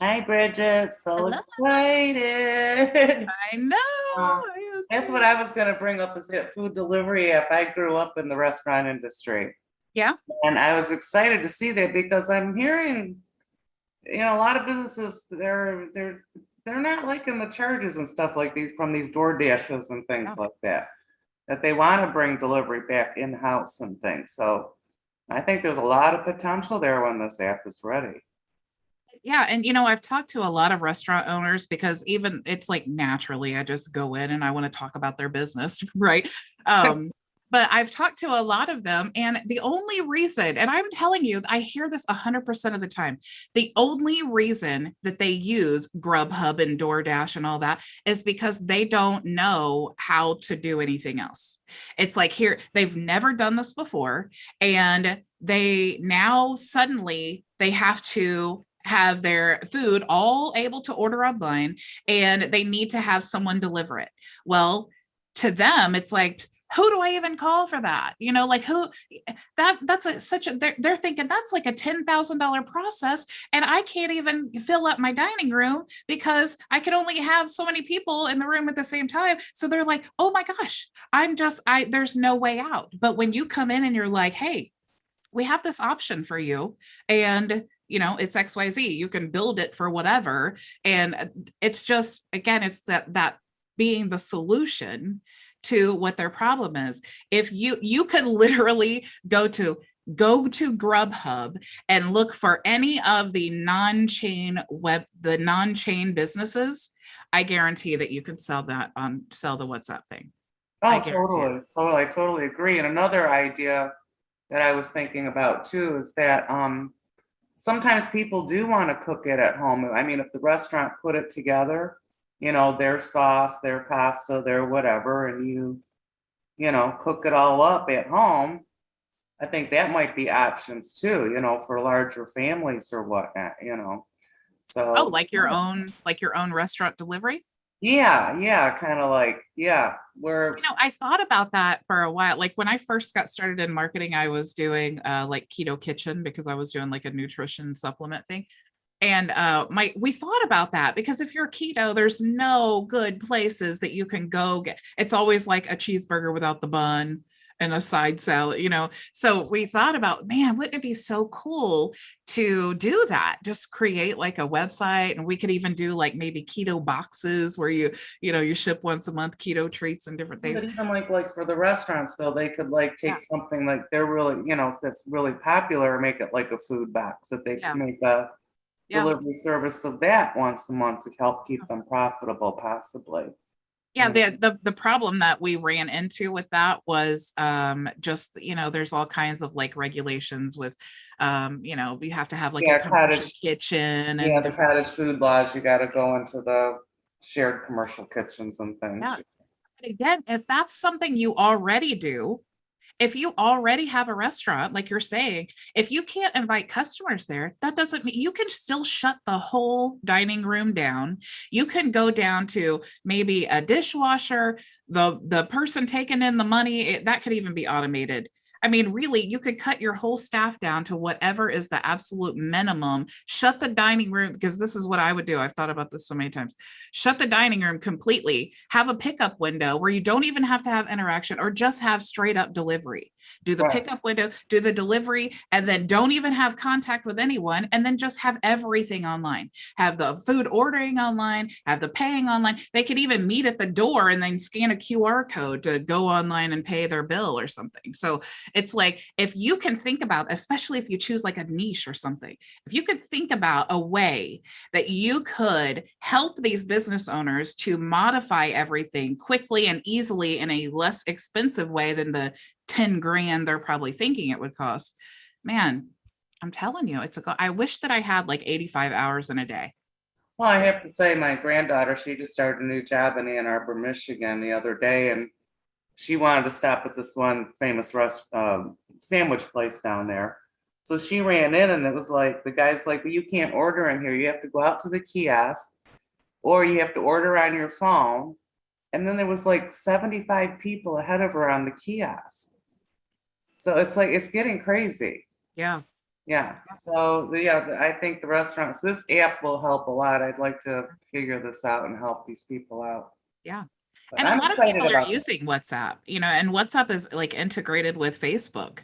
Hi, Bridget. So Hello. Excited. I know. That's what I was going to bring up, is that food delivery app. I grew up in the restaurant industry. Yeah. And I was excited to see that, because I'm hearing, a lot of businesses, they're not liking the charges and stuff like these from these DoorDashes and things like that they want to bring delivery back in-house and things. So I think there's a lot of potential there when this app is ready. Yeah. And, I've talked to a lot of restaurant owners, because even it's like naturally I just go in and I want to talk about their business. Right. But I've talked to a lot of them, and the only reason, and I'm telling you, I hear this 100% of the time, the only reason that they use Grubhub and DoorDash and all that is because they don't know how to do anything else. It's like, here, they've never done this before, and they now suddenly they have to have their food all able to order online, and they need to have someone deliver it. Well, to them, it's like, who do I even call for that? Who they're thinking that's like a $10,000 process, and I can't even fill up my dining room because I can only have so many people in the room at the same time. So they're like, oh my gosh, there's no way out. But when you come in and you're like, hey, we have this option for you, and it's XYZ, you can build it for whatever. And it's just, again, it's that being the solution to what their problem is. If you could literally go to Grubhub and look for any of the non-chain businesses, I guarantee that you could sell the WhatsApp thing. Oh, totally. I totally agree. And another idea that I was thinking about too is that sometimes people do want to cook it at home. I mean, if the restaurant put it together, their sauce, their pasta, their whatever, and you cook it all up at home, I think that might be options too, for larger families or whatnot, So like your own restaurant delivery? Yeah, kind of like, yeah, we're, I thought about that for a while. Like when I first got started in marketing, I was doing like Keto Kitchen because I was doing like a nutrition supplement thing. And we thought about that because if you're keto, there's no good places that you can go get. It's always like a cheeseburger without the bun and a side salad, So we thought about, man, wouldn't it be so cool to do that? Just create like a website, and we could even do like maybe keto boxes where you ship once a month keto treats and different things. but even like for the restaurants though, they could like take something like they're really, that's really popular, make it like a food box that they can make a delivery service of that once a month to help keep them profitable, possibly. Yeah, the problem that we ran into with that was just, there's all kinds of like regulations with, we have to have like a commercial kitchen. And the cottage food laws, you got to go into the shared commercial kitchens and things. Yeah. But again, if that's something you already do, if you already have a restaurant, like you're saying, if you can't invite customers there, that doesn't mean you can still shut the whole dining room down. You can go down to maybe a dishwasher, the person taking in the money, that could even be automated. I mean, really, you could cut your whole staff down to whatever is the absolute minimum, shut the dining room, because this is what I would do. I've thought about this so many times. Shut the dining room completely, have a pickup window where you don't even have to have interaction, or just have straight up delivery. Do the pickup window, do the delivery, and then don't even have contact with anyone, and then just have everything online. Have the food ordering online, have the paying online. They could even meet at the door and then scan a QR code to go online and pay their bill or something. So it's like, if you can think about, especially if you choose like a niche or something, if you could think about a way that you could help these business owners to modify everything quickly and easily in a less expensive way than the 10 grand they're probably thinking it would cost, man, I'm telling you, I wish that I had like 85 hours in a day. Well, I have to say, my granddaughter, she just started a new job in Ann Arbor, Michigan the other day, and she wanted to stop at this one famous sandwich place down there. So she ran in, and it was like, the guy's like, well, you can't order in here. You have to go out to the kiosk, or you have to order on your phone. And then there was like 75 people ahead of her on the kiosk. So it's like, it's getting crazy. Yeah. Yeah. So I think the restaurants, this app will help a lot. I'd like to figure this out and help these people out. Yeah. But And I'm a lot of excited people are about using WhatsApp, and WhatsApp is like integrated with Facebook,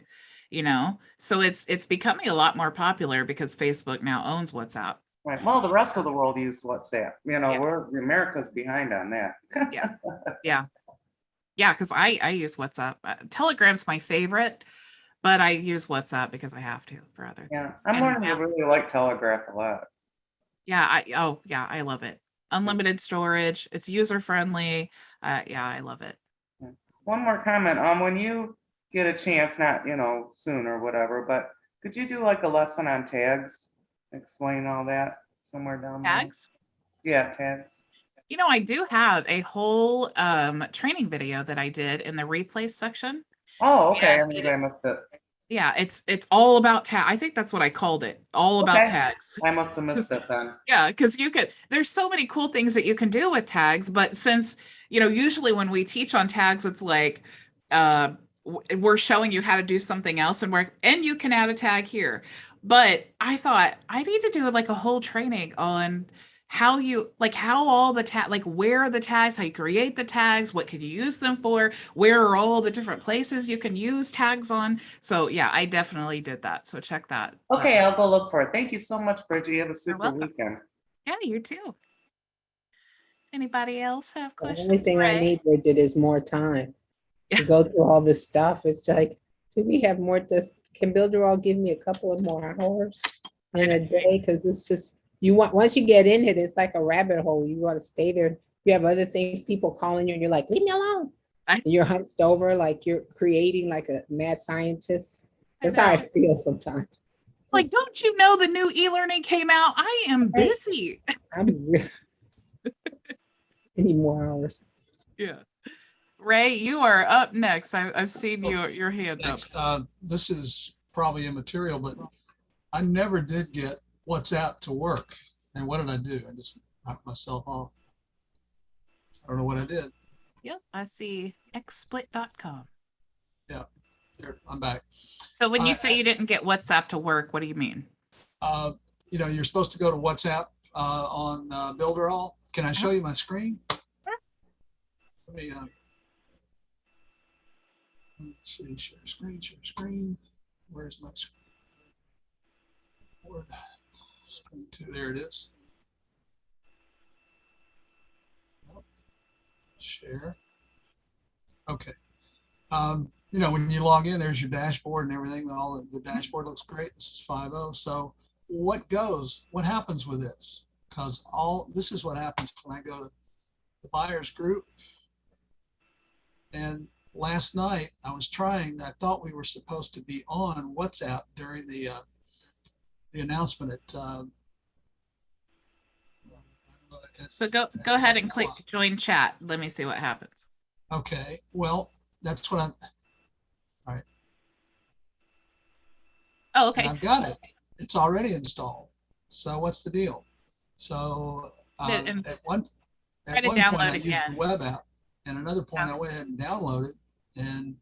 so it's becoming a lot more popular because Facebook now owns WhatsApp. Right. Well, the rest of the world use WhatsApp. America's behind on that. Yeah. Because I use WhatsApp. Telegram's my favorite, but I use WhatsApp because I have to for other things. I'm learning to really like Telegraph a lot. Yeah. I love it. Unlimited storage. It's user friendly. I love it. One more comment. When you get a chance, not soon or whatever, but could you do like a lesson on tags? Explain all that somewhere down there. Tags? Yeah, tags. I do have a whole training video that I did in the replace section. Oh, okay. I missed it. Yeah, it's all about tag. I think that's what I called it. All about tags. I must have missed it then. Yeah, because there's so many cool things that you can do with tags, but since, usually when we teach on tags, it's like we're showing you how to do something else and you can add a tag here. But I thought I need to do like a whole training on how all the tag, like where are the tags, how you create the tags, what can you use them for, where are all the different places you can use tags on. So yeah, I definitely did that. So check that. Okay, I'll go look for it. Thank you so much, Bridget. You have a super weekend. Yeah, you too. Anybody else have questions? The only thing I need, Bridget, is more time to go through all this stuff. It's like, do we have more? Can Builderall give me a couple of more hours in a day? Because it's just, once you get in it, it's like a rabbit hole. You want to stay there. You have other things, people calling you, and you're like, leave me alone. You're hunched over like you're creating like a mad scientist. That's how I feel sometimes. Like, don't you know the new e-learning came out? I am busy. Any more hours? Yeah. Ray, you are up next. I've seen your hand up. This is probably immaterial, but I never did get WhatsApp to work. And what did I do? I just knocked myself off. I don't know what I did. Yep, I see xsplit.com. Yeah, here, I'm back. So when you say you didn't get WhatsApp to work, what do you mean? You know, you're supposed to go to WhatsApp on Builderall. Can I show you my screen? Let me let's see, share screen. Where's my screen? Screen 2, there it is. Share. Okay. You know, when you log in, there's your dashboard and everything. All of the dashboard looks great. This is 5.0. So what happens with this? Because this is what happens when I go to the buyers group. And last night I thought we were supposed to be on WhatsApp during the announcement at so go ahead and click join chat. Let me see what happens. Okay, well, that's what I'm, all right. Oh, okay. And I've got it. It's already installed. So what's the deal? So at one point I used the web app, and another point I went ahead and downloaded. And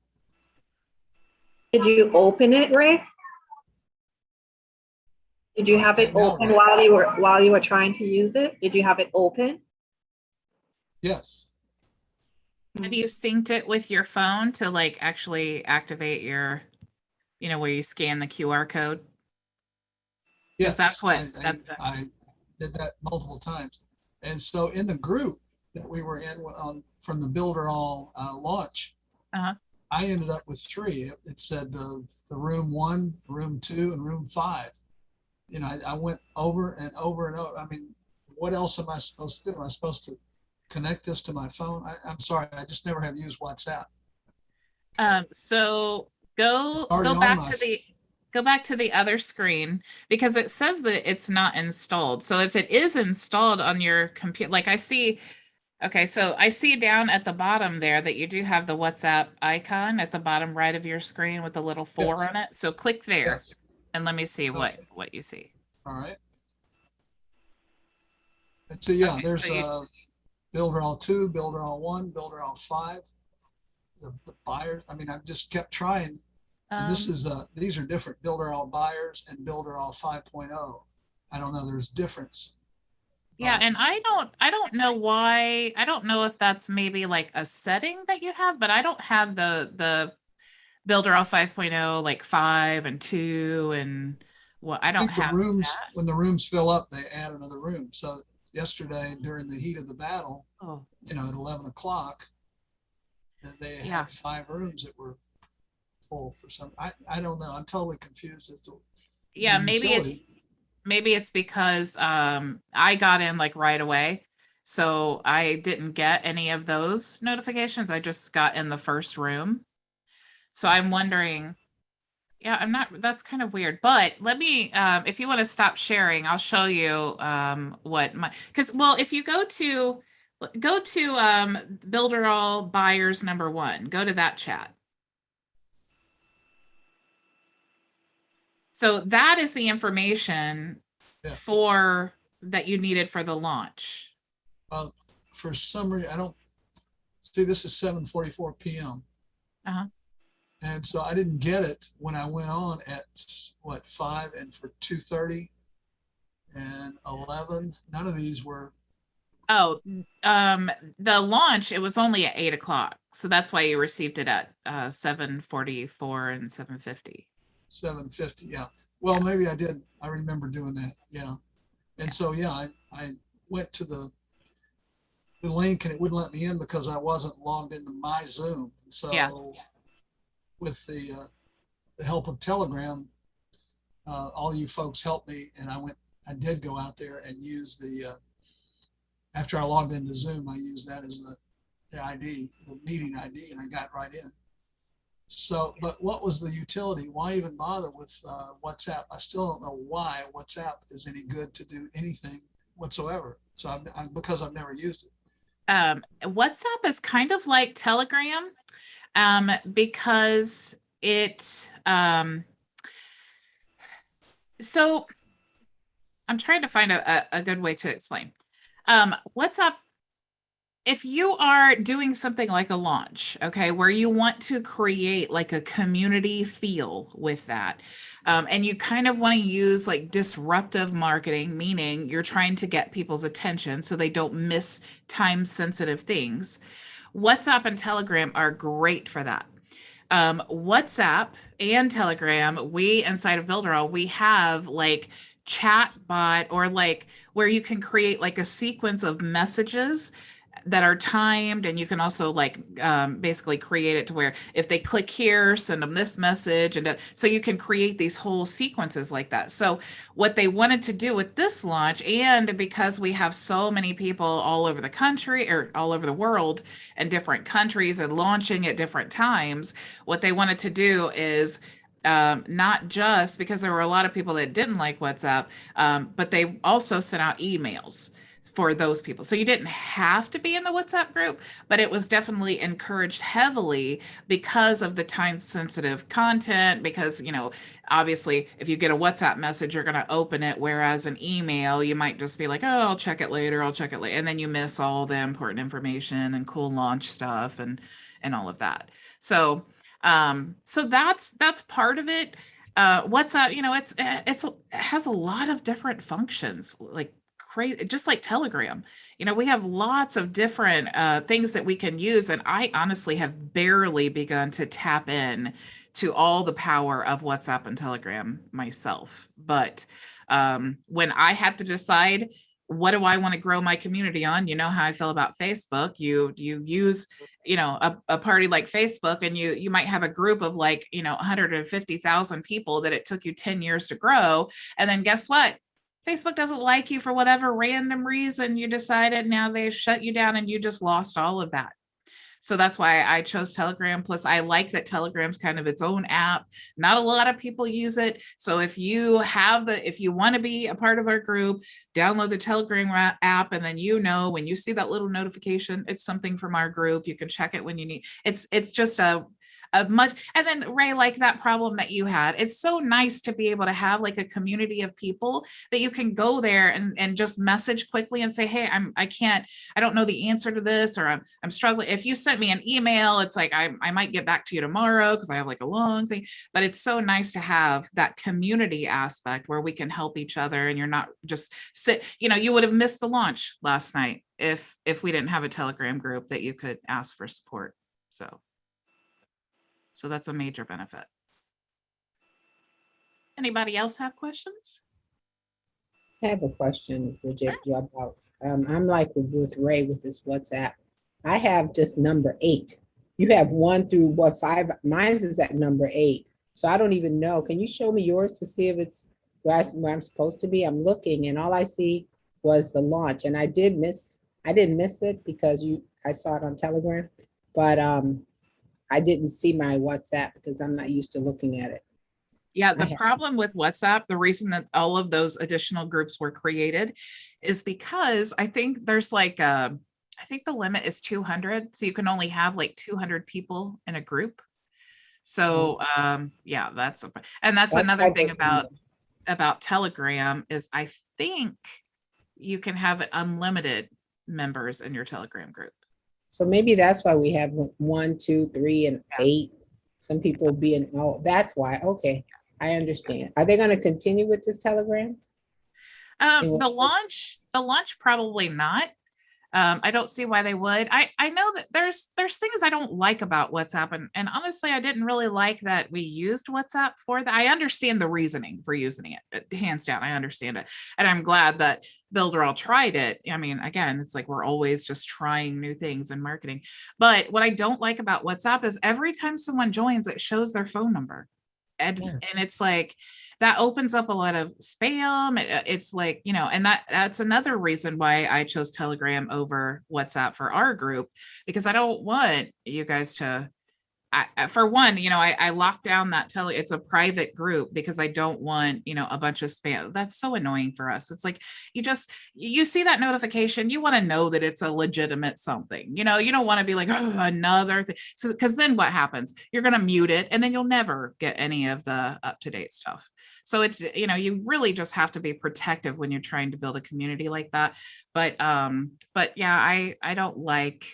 did you open it, Ray? Did you have it open while you were trying to use it? Did you have it open? Yes. Have you synced it with your phone to like actually activate your, you know, where you scan the QR code? Yes, that's what I did that multiple times. And so in the group that we were in from the Builderall launch, I ended up with 3. It said the room 1, room 2, and room 5. You know, I went over and over and over. I mean, what else am I supposed to do? Am I supposed to connect this to my phone? I'm sorry, I just never have used WhatsApp. So go back to the other screen, because it says that it's not installed. So if it is installed on your computer, like I see, okay, so I see down at the bottom there that you do have the WhatsApp icon at the bottom right of your screen with the little 4 on it. So click there and let me see what you see. All right. And so yeah, there's Builderall 2, Builderall 1, Builderall 5. The buyers, I mean, I've just kept trying. And this is these are different, Builderall buyers and Builderall 5.0. I don't know, there's difference. Yeah, and I don't know why. I don't know if that's maybe like a setting that you have, but I don't have the Builderall 5.0 like 5 and 2 and what I don't have. The rooms, when the rooms fill up, they add another room. So yesterday during the heat of the battle, you know, at 11 o'clock, they had 5 rooms that were full for some. I don't know. I'm totally confused as to. Yeah, maybe it's because I got in like right away, so I didn't get any of those notifications. I just got in the first room, so I'm wondering. Yeah, I'm not. That's kind of weird. But let me. If you want to stop sharing, I'll show you what my. Because if you go to Builderall buyers number 1, go to that chat. So that is the information for that you needed for the launch. For some reason, I don't see, this is 7:44 p.m. And so I didn't get it when I went on at 5 and for 2:30 and 11. None of these were. Oh, the launch, it was only at 8 o'clock. So that's why you received it at 7:44 and 7:50. 7:50, yeah. Well, maybe I did. I remember doing that, yeah. And so, yeah, I went to the link and it wouldn't let me in because I wasn't logged into my Zoom. So with the help of Telegram, all you folks helped me, and I did go out there and use the, after I logged into Zoom, I used that as the ID, the meeting ID, and I got right in. So, but what was the utility? Why even bother with WhatsApp? I still don't know why WhatsApp is any good to do anything whatsoever. So because I've never used it. WhatsApp is kind of like Telegram, because it, so I'm trying to find a good way to explain. WhatsApp if you are doing something like a launch, okay, where you want to create like a community feel with that, and you kind of want to use like disruptive marketing, meaning you're trying to get people's attention so they don't miss time sensitive things, WhatsApp and Telegram are great for that. WhatsApp and Telegram, we inside of Builderall, we have like chat bot, or like where you can create like a sequence of messages that are timed, and you can also like basically create it to where if they click here, send them this message, and so you can create these whole sequences like that. So what they wanted to do with this launch, and because we have so many people all over the country or all over the world in different countries and launching at different times, what they wanted to do is not just because there were a lot of people that didn't like WhatsApp, but they also sent out emails for those people. So you didn't have to be in the WhatsApp group, but it was definitely encouraged heavily because of the time sensitive content, because, you know, obviously if you get a WhatsApp message, you're going to open it. Whereas an email, you might just be like, oh, I'll check it later. I'll check it later. And then you miss all the important information and cool launch stuff and all of that. So, so that's part of it. WhatsApp, you know, it has a lot of different functions, like crazy, just like Telegram. You know, we have lots of different things that we can use, and I honestly have barely begun to tap in to all the power of WhatsApp and Telegram myself. But when I had to decide, what do I want to grow my community on? You know how I feel about Facebook. You use, you know, a party like Facebook, and you might have a group of like, you know, 150,000 people that it took you 10 years to grow. And then guess what? Facebook doesn't like you for whatever random reason you decided. Now they've shut you down and you just lost all of that. So that's why I chose Telegram. Plus, I like that Telegram's kind of its own app. Not a lot of people use it. So if you want to be a part of our group, download the Telegram app, and then, you know, when you see that little notification, it's something from our group. You can check it when you need. It's just a much. And then Ray, like that problem that you had, it's so nice to be able to have like a community of people that you can go there and just message quickly and say, hey, I don't know the answer to this, or I'm struggling. If you sent me an email, it's like, I might get back to you tomorrow because I have like a long thing, but it's so nice to have that community aspect where we can help each other, and you're not just you know, you would have missed the launch last night if we didn't have a Telegram group that you could ask for support. So that's a major benefit. Anybody else have questions? I have a question, Bridget, about, I'm like with Ray with this WhatsApp. I have just number 8. You have 1 through 5? Mine's is at number 8. So I don't even know. Can you show me yours to see if it's where I'm supposed to be? I'm looking, and all I see was the launch, and I didn't miss it because I saw it on Telegram, but I didn't see my WhatsApp because I'm not used to looking at it. Yeah, the problem with WhatsApp, the reason that all of those additional groups were created is because I think there's like, I think the limit is 200. So you can only have like 200 people in a group. So yeah, that's another thing about Telegram is I think you can have unlimited members in your Telegram group. So maybe that's why we have 1, 2, 3, and 8. Some people being, oh, that's why. Okay, I understand. Are they going to continue with this Telegram? The launch probably not. I don't see why they would. I know that there's things I don't like about WhatsApp, and honestly, I didn't really like that we used WhatsApp for that. I understand the reasoning for using it, hands down. I understand it, and I'm glad that Builderall tried it. I mean, again, it's like we're always just trying new things in marketing. But what I don't like about WhatsApp is every time someone joins, it shows their phone number, and it's like, that opens up a lot of spam. It's like, you know, and that's another reason why I chose Telegram over WhatsApp for our group, because I don't want you guys to, for one, you know, I locked down that it's a private group because I don't want, you know, a bunch of spam. That's so annoying for us. It's like, you see that notification, you want to know that it's a legitimate something, you know, you don't want to be like, oh, another thing. So, because then what happens? You're going to mute it, and then you'll never get any of the up-to-date stuff. So it's, you know, you really just have to be protective when you're trying to build a community like that. But yeah, I don't like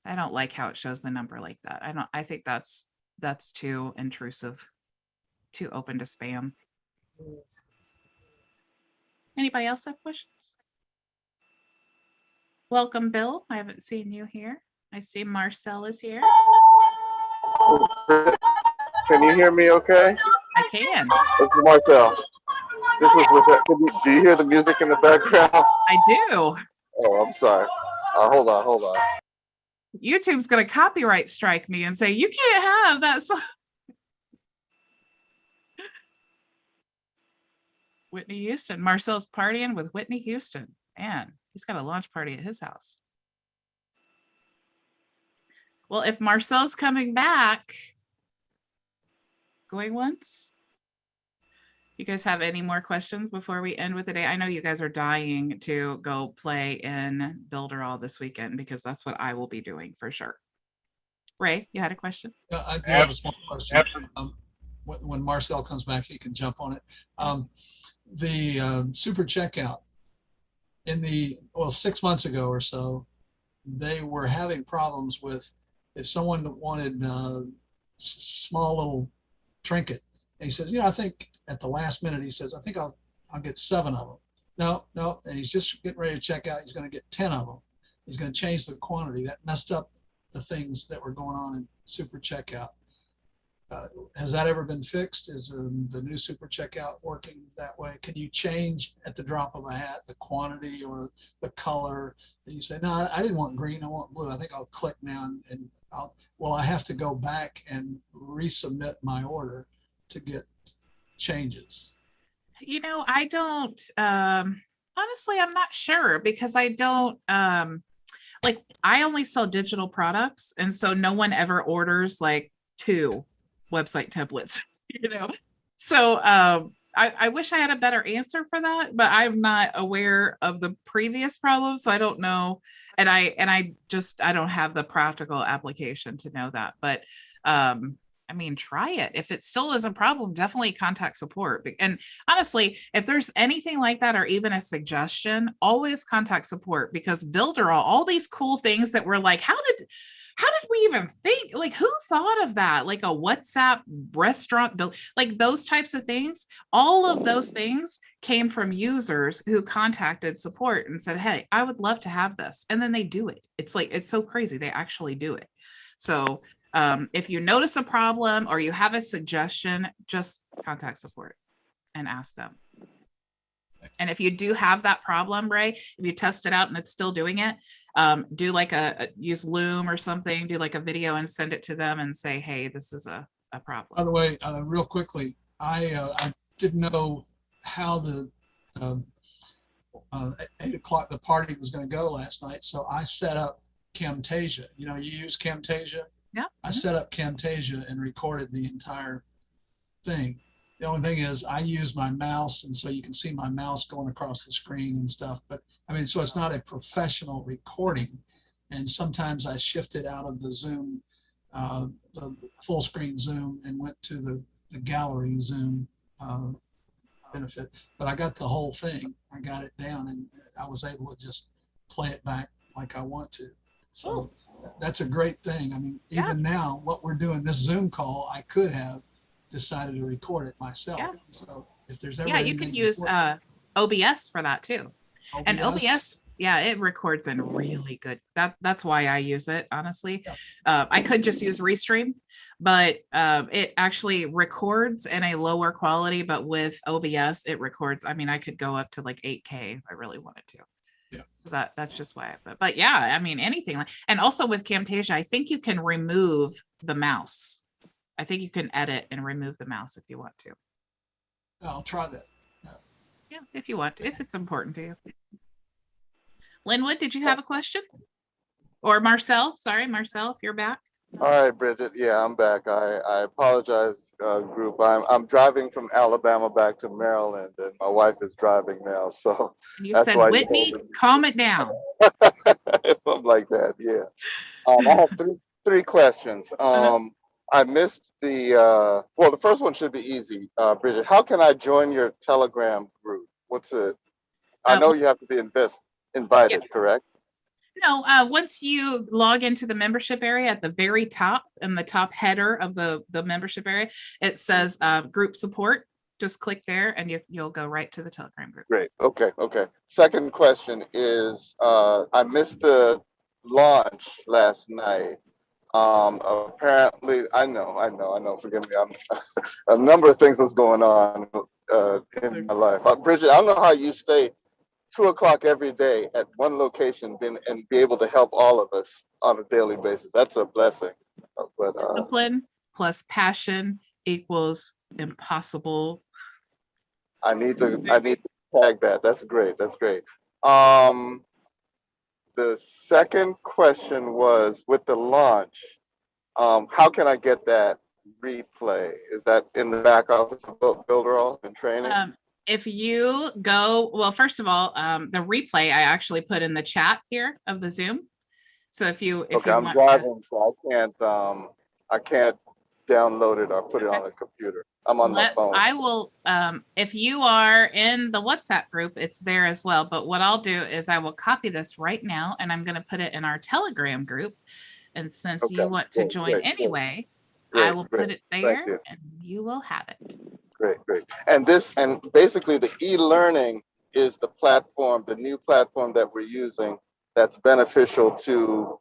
how it shows the number like that. I think that's too intrusive, too open to spam. Anybody else have questions? Welcome, Bill. I haven't seen you here. I see Marcel is here. Can you hear me okay? I can. This is Marcel. This is do you hear the music in the background? I do. Oh, I'm sorry. Hold on. YouTube's going to copyright strike me and say, you can't have that song. Whitney Houston. Marcel's partying with Whitney Houston. Man, he's got a launch party at his house. Well, if Marcel's coming back, going once. You guys have any more questions before we end with the day? I know you guys are dying to go play in Builderall this weekend because that's what I will be doing for sure. Ray, you had a question? I do have a small question. When Marcel comes back, he can jump on it. The super checkout in 6 months ago or so, they were having problems with if someone wanted a small little trinket. And he says, I think at the last minute, he says, I think I'll get 7 of them. No. And he's just getting ready to check out. He's going to get 10 of them. He's going to change the quantity. That messed up the things that were going on in super checkout. Has that ever been fixed? Is the new super checkout working that way? Can you change at the drop of a hat the quantity or the color? And you say, no, I didn't want green, I want blue. I think I'll click now and I have to go back and resubmit my order to get changes. I don't, honestly, I'm not sure because I don't, I only sell digital products. And so no one ever orders like 2 website templates, So I wish I had a better answer for that, but I'm not aware of the previous problem. So I don't know. And I don't have the practical application to know that, but try it. If it still is a problem, definitely contact support. And honestly, if there's anything like that or even a suggestion, always contact support because Builderall, all these cool things that we're like, how did we even think, like, who thought of that? Like a WhatsApp restaurant, like those types of things, all of those things came from users who contacted support and said, hey, I would love to have this. And then they do it. It's like, it's so crazy. They actually do it. So if you notice a problem or you have a suggestion, just contact support and ask them. And if you do have that problem, Ray, if you test it out and it's still doing it, do like use Loom or something, do like a video and send it to them and say, hey, this is a problem. By the way, real quickly, I didn't know how the 8 o'clock, the party was going to go last night. So I set up Camtasia. You use Camtasia? Yeah. I set up Camtasia and recorded the entire thing. The only thing is I use my mouse, and so you can see my mouse going across the screen and stuff. But so it's not a professional recording. And sometimes I shifted out of the Zoom, the full screen Zoom, and went to the gallery Zoom benefit. But I got the whole thing. I got it down, and I was able to just play it back like I want to. So that's a great thing. Even now, what we're doing, this Zoom call, I could have decided to record it myself. Yeah. So if there's ever you can use OBS for that too. OBS. And OBS, it records in really good. That's why I use it, honestly. Yeah. I could just use Restream, but it actually records in a lower quality, but with OBS, it records. I could go up to like 8K if I really wanted to. Yeah. So that's just why. But yeah, anything. And also with Camtasia, I think you can remove the mouse. I think you can edit and remove the mouse if you want to. I'll try that. Yeah, if you want to, if it's important to you. Linwood, did you have a question? Or Marcel? Sorry, Marcel, if you're back. All right, Bridget. Yeah, I'm back. I apologize, group. I'm driving from Alabama back to Maryland, and my wife is driving now. So and you said, Whitney, calm it down. Something like that. Yeah. I have three questions. I missed the, well, the first one should be easy. Bridget, how can I join your Telegram group? What's it? I know you have to be invited, correct? No, once you log into the membership area at the very top, in the top header of the membership area, it says group support. Just click there and you'll go right to the Telegram group. Great. Okay. Okay. Second question is, I missed the launch last night. Apparently, I know. Forgive me. A number of things was going on in my life. Bridget, I don't know how you stay 2 o'clock every day at one location and be able to help all of us on a daily basis. That's a blessing. But discipline plus passion equals impossible. I need to tag that. That's great. That's great. The second question was with the launch, how can I get that replay? Is that in the back office of Builderall and training? If you go, well, first of all, the replay I actually put in the chat here of the Zoom. So if you I'm driving, so I can't download it or put it on a computer. I'm on my phone. I will, if you are in the WhatsApp group, it's there as well. But what I'll do is I will copy this right now and I'm going to put it in our Telegram group. And since you want to join anyway, I will put it there and you will have it. Great. And basically the e-learning is the platform, the new platform that we're using that's beneficial to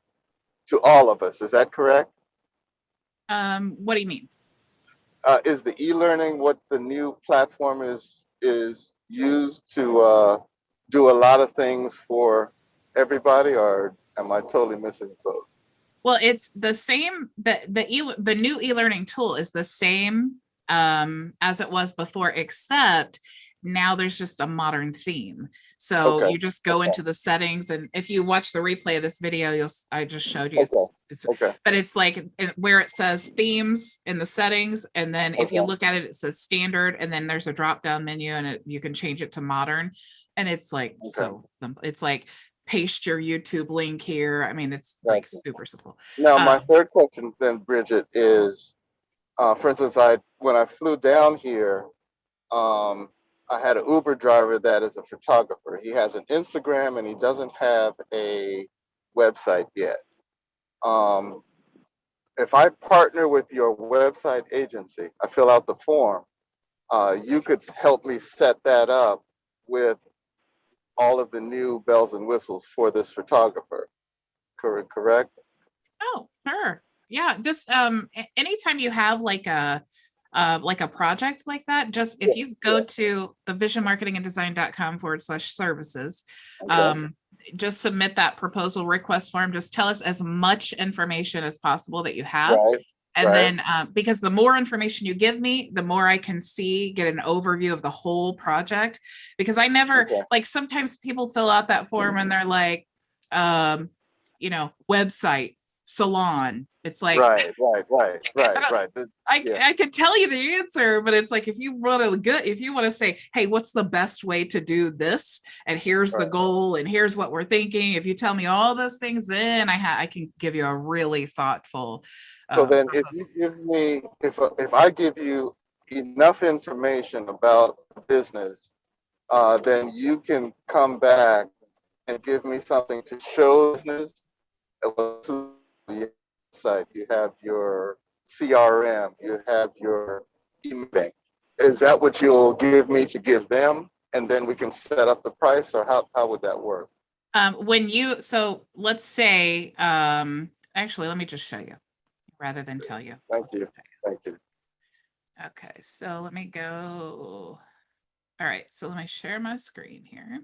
all of us. Is that correct? What do you mean? Is the e-learning what the new platform is used to do a lot of things for everybody, or am I totally missing the boat? Well, it's the same. The new e-learning tool is the same as it was before, except now there's just a modern theme. So you just go into the settings, and if you watch the replay of this video, I just showed you. But it's like where it says themes in the settings, and then if you look at it, it says standard, and then there's a drop down menu, and you can change it to modern, and it's like so simple. It's like paste your YouTube link here. I mean, it's like super simple. Now, my third question then, Bridget, is, for instance, when I flew down here, I had an Uber driver that is a photographer. He has an Instagram and he doesn't have a website yet. If I partner with your website agency, I fill out the form, you could help me set that up with all of the new bells and whistles for this photographer. Correct? Oh, sure. Yeah, just anytime you have like a project like that, just if you go to the visionmarketinganddesign.com/services, just submit that proposal request form. Just tell us as much information as possible that you have. And then because the more information you give me, the more I can get an overview of the whole project. Because I never, like, sometimes people fill out that form and they're like, website, salon. It's like, right. I could tell you the answer, but it's like, if you want to say, hey, what's the best way to do this? And here's the goal, and here's what we're thinking. If you tell me all those things, then I can give you a really thoughtful. So then if you give me, if I give you enough information about the business, then you can come back and give me something to show business. Site, you have your CRM, you have your email. Is that what you'll give me to give them, and then we can set up the price, or how would that work? So let's say, actually, let me just show you rather than tell you. Thank you. Okay, so let me go. All right, so let me share my screen here.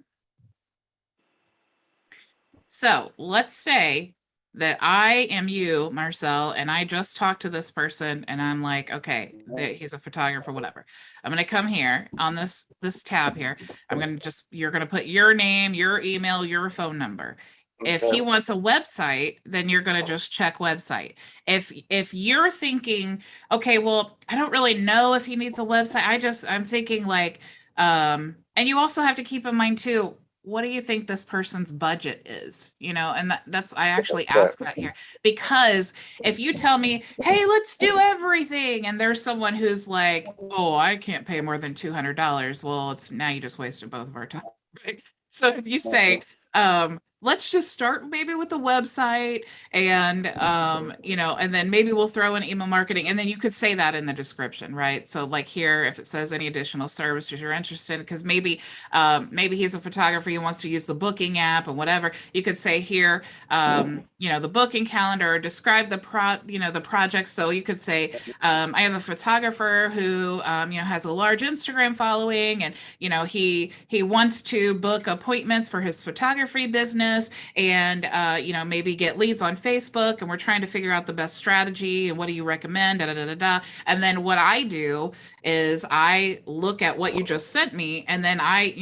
So let's say that I am you, Marcel, and I just talked to this person and I'm like, okay, he's a photographer, whatever. I'm going to come here on this tab here. You're going to put your name, your email, your phone number. If he wants a website, then you're going to just check website. If you're thinking, okay, well, I don't really know if he needs a website. I'm thinking like, and you also have to keep in mind too, what do you think this person's budget is? And that's, I actually ask that here, because if you tell me, hey, let's do everything, and there's someone who's like, oh, I can't pay more than $200. Well, now you just wasted both of our time. Right? So if you say, let's just start maybe with the website, and and then maybe we'll throw in email marketing, and then you could say that in the description, right? So like here, if it says any additional services you're interested in, because maybe he's a photographer, he wants to use the booking app and whatever, you could say here, the booking calendar, or describe the project. So you could say, I have a photographer who has a large Instagram following, and he wants to book appointments for his photography business, and maybe get leads on Facebook, and we're trying to figure out the best strategy, and what do you recommend, and then what I do is I look at what you just sent me, and then I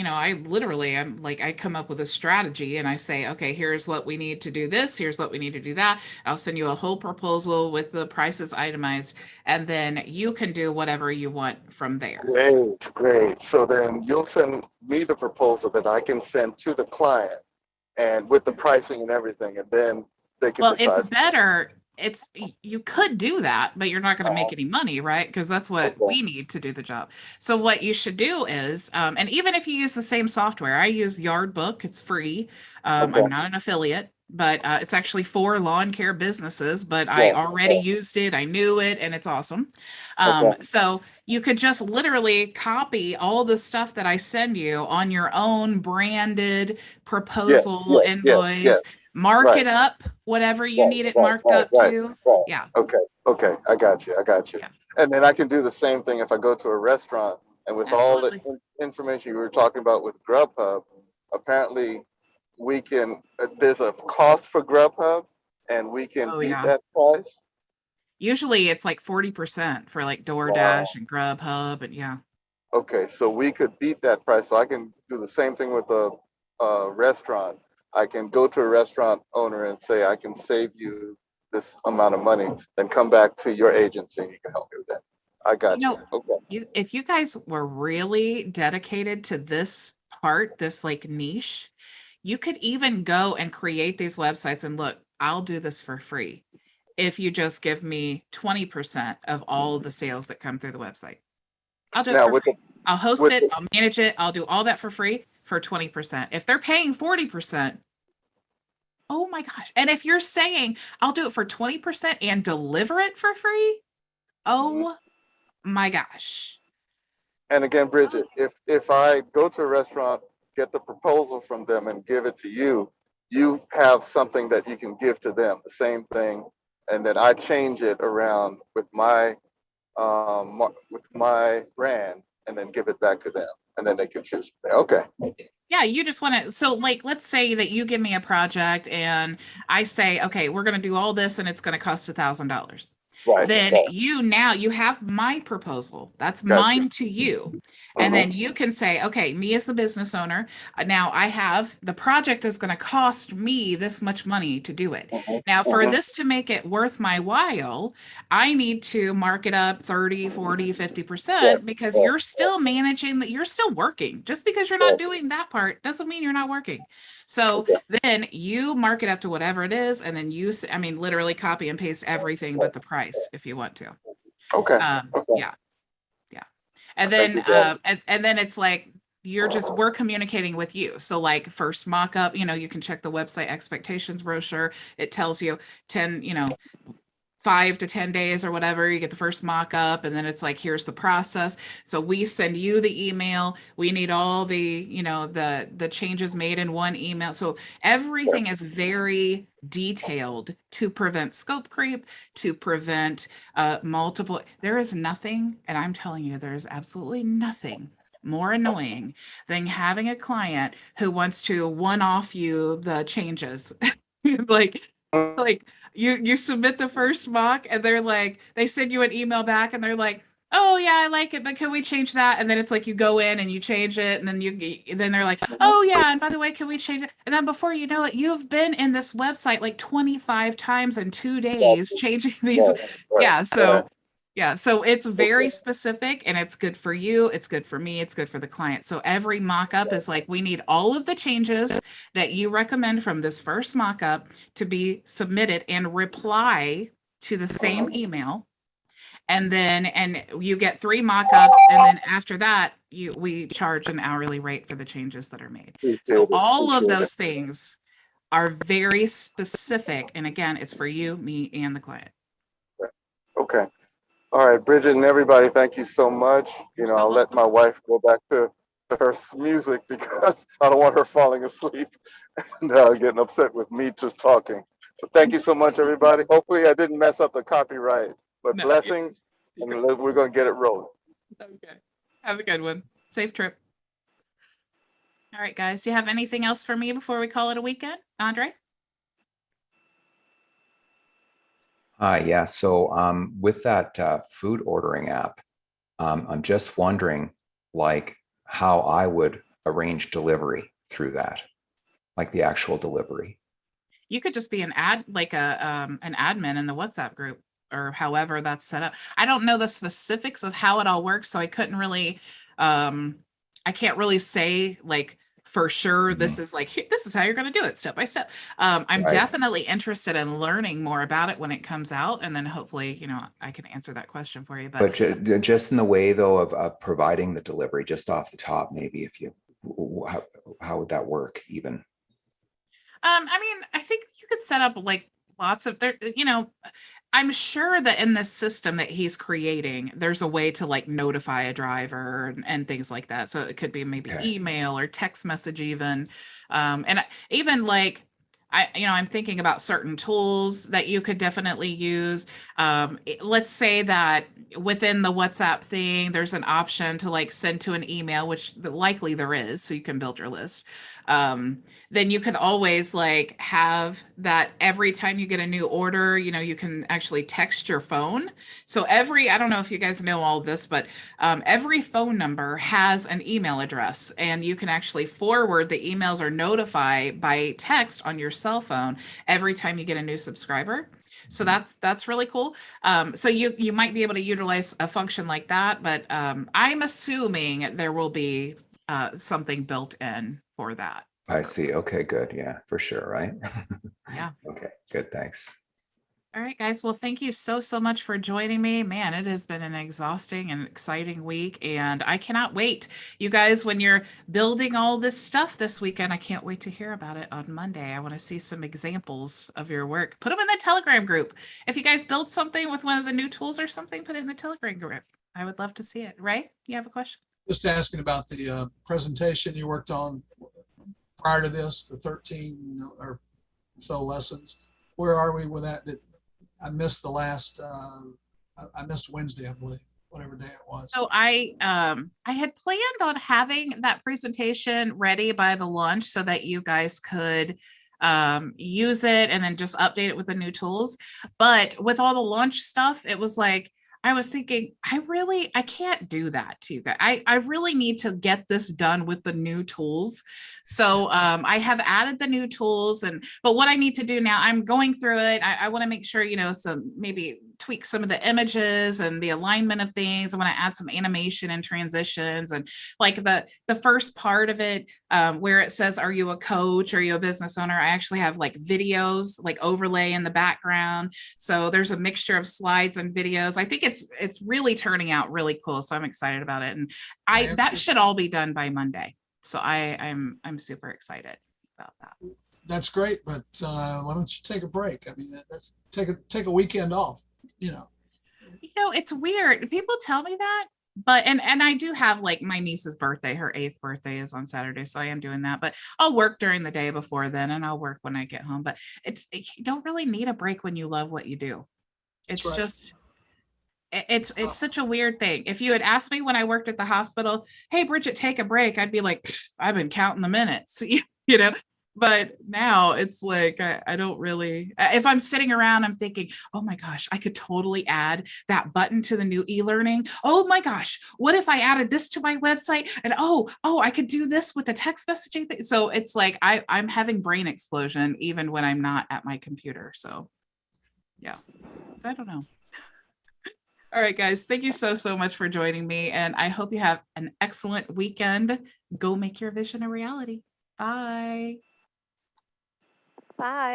come up with a strategy, and I say, okay, here's what we need to do this, here's what we need to do that. I'll send you a whole proposal with the prices itemized, and then you can do whatever you want from there. Great. So then you'll send me the proposal that I can send to the client, and with the pricing and everything, and then they can decide. It's better. You could do that, but you're not going to make any money, right? Because that's what we need to do the job. So what you should do is, and even if you use the same software, I use Yardbook, it's free. I'm not an affiliate, but it's actually for lawn care businesses, but I already used it, I knew it, and it's awesome. So you could just literally copy all the stuff that I send you on your own branded proposal, invoice, mark it up, whatever you need it marked up to. Yeah. Okay. I got you. Yeah. And then I can do the same thing if I go to a restaurant, and with all the information you were talking about with Grubhub, apparently there's a cost for Grubhub, and we can beat that price. Usually it's like 40% for like DoorDash and Grubhub, and Okay, so we could beat that price. So I can do the same thing with a restaurant. I can go to a restaurant owner and say, I can save you this amount of money, then come back to your agency and you can help me with that. I got you. Okay. If you guys were really dedicated to this part, this like niche, you could even go and create these websites, and look, I'll do this for free if you just give me 20% of all of the sales that come through the website. I'll do it for free. I'll host it, I'll manage it, I'll do all that for free for 20%. If they're paying 40%, oh my gosh. And if you're saying I'll do it for 20% and deliver it for free, oh my gosh. And again, Bridget, if I go to a restaurant, get the proposal from them and give it to you, you have something that you can give to them, the same thing, and then I change it around with my brand, and then give it back to them, and then they can choose from there. Okay. Yeah, you just want to, so like, let's say that you give me a project and I say, okay, we're going to do all this and it's going to cost $1,000. Right. Then you have my proposal. That's mine to you. And then you can say, okay, me as the business owner, now I have, the project is going to cost me this much money to do it. Now for this to make it worth my while, I need to mark it up 30, 40, 50% because you're still managing that, you're still working. Just because you're not doing that part doesn't mean you're not working. So then you mark it up to whatever it is, and then literally copy and paste everything but the price if you want to. Okay. Yeah. And then and then it's like we're communicating with you. So like first mock-up, you can check the website expectations brochure. It tells you 5 to 10 days or whatever, you get the first mock-up, and then it's like, here's the process. So we send you the email. We need all the, the changes made in one email. So everything is very detailed to prevent scope creep, to prevent multiple. There is nothing, and I'm telling you, there is absolutely nothing more annoying than having a client who wants to one-off you the changes. like you submit the first mock, and they send you an email back, and they're like, oh yeah, I like it, but can we change that? And then it's like you go in and you change it, and then they're like, oh yeah, and by the way, can we change it? And then before you know it, you've been in this website like 25 times in 2 days changing these. So Yeah, so it's very specific and it's good for you, it's good for me, it's good for the client. So every mock-up is like, we need all of the changes that you recommend from this first mock-up to be submitted and reply to the same email. And you get 3 mock-ups, and then after that, we charge an hourly rate for the changes that are made. So all of those things are very specific. And again, it's for you, me, and the client. Okay. All right, Bridget and everybody, thank you so much. You know, I'll let my wife go back to her music because I don't want her falling asleep and getting upset with me just talking. So thank you so much, everybody. Hopefully I didn't mess up the copyright, but no, blessings, and we're going to get it rolling. Okay. Have a good one. Safe trip. All right, guys. Do you have anything else for me before we call it a weekend? Andre? Yeah. So with that food ordering app, I'm just wondering, like, how I would arrange delivery through that, like the actual delivery. You could just be an admin in the WhatsApp group, or however that's set up. I don't know the specifics of how it all works, so I couldn't really, I can't really say like for sure this is how you're going to do it step by step. I'm definitely interested in learning more about it when it comes out, and then hopefully, you know, I can answer that question for you. But just in the way though of providing the delivery, just off the top, maybe if you, how would that work even? I mean, I think you could set up like lots of there, you know, I'm sure that in the system that he's creating, there's a way to like notify a driver and things like that. So it could be maybe email or text message even. Even like, I'm thinking about certain tools that you could definitely use. Let's say that within the WhatsApp thing, there's an option to like send to an email, which likely there is, so you can build your list. Then you can always like have that every time you get a new order, you know, you can actually text your phone. So I don't know if you guys know all this, but every phone number has an email address, and you can actually forward the emails or notify by text on your cell phone every time you get a new subscriber. So that's really cool. So you might be able to utilize a function like that, but I'm assuming there will be something built in for that. I see. Okay, good. Yeah, for sure. Right. Yeah. Okay, good. Thanks. All right, guys. Well, thank you so much for joining me. Man, it has been an exhausting and exciting week, and I cannot wait. You guys, when you're building all this stuff this weekend, I can't wait to hear about it on Monday. I want to see some examples of your work. Put them in the Telegram group. If you guys build something with one of the new tools or something, put it in the Telegram group. I would love to see it. Ray, you have a question? Just asking about the presentation you worked on prior to this, the 13 or so lessons. Where are we with that? I missed the last, I missed Wednesday, I believe, whatever day it was. So I had planned on having that presentation ready by the launch so that you guys could use it and then just update it with the new tools. But with all the launch stuff, it was like, I was thinking, I can't do that to you guys. I really need to get this done with the new tools. So I have added the new tools, but what I need to do now, I'm going through it. I want to make sure, you know, maybe tweak some of the images and the alignment of things. I want to add some animation and transitions, and like the first part of it where it says, are you a coach? Are you a business owner? I actually have like videos, like overlay in the background. So there's a mixture of slides and videos. I think it's really turning out really cool. So I'm excited about it. And that should all be done by Monday. So I'm super excited about that. That's great, but why don't you take a break? I mean, that's take a weekend off, you know. You know, it's weird. People tell me that, but and I do have like my niece's birthday. Her 8th birthday is on Saturday, so I am doing that. But I'll work during the day before then, and I'll work when I get home. But you don't really need a break when you love what you do. It's right. just. It's such a weird thing. If you had asked me when I worked at the hospital, hey, Bridget, take a break, I'd be like, I've been counting the minutes, you know, but now it's like, I don't really, if I'm sitting around, I'm thinking, oh my gosh, I could totally add that button to the new e-learning. Oh my gosh, what if I added this to my website? And oh, I could do this with the text messaging thing. So it's like, I'm having brain explosion even when I'm not at my computer. So yeah, I don't know. All right, guys. Thank you so much for joining me. And I hope you have an excellent weekend. Go make your vision a reality. Bye. Bye.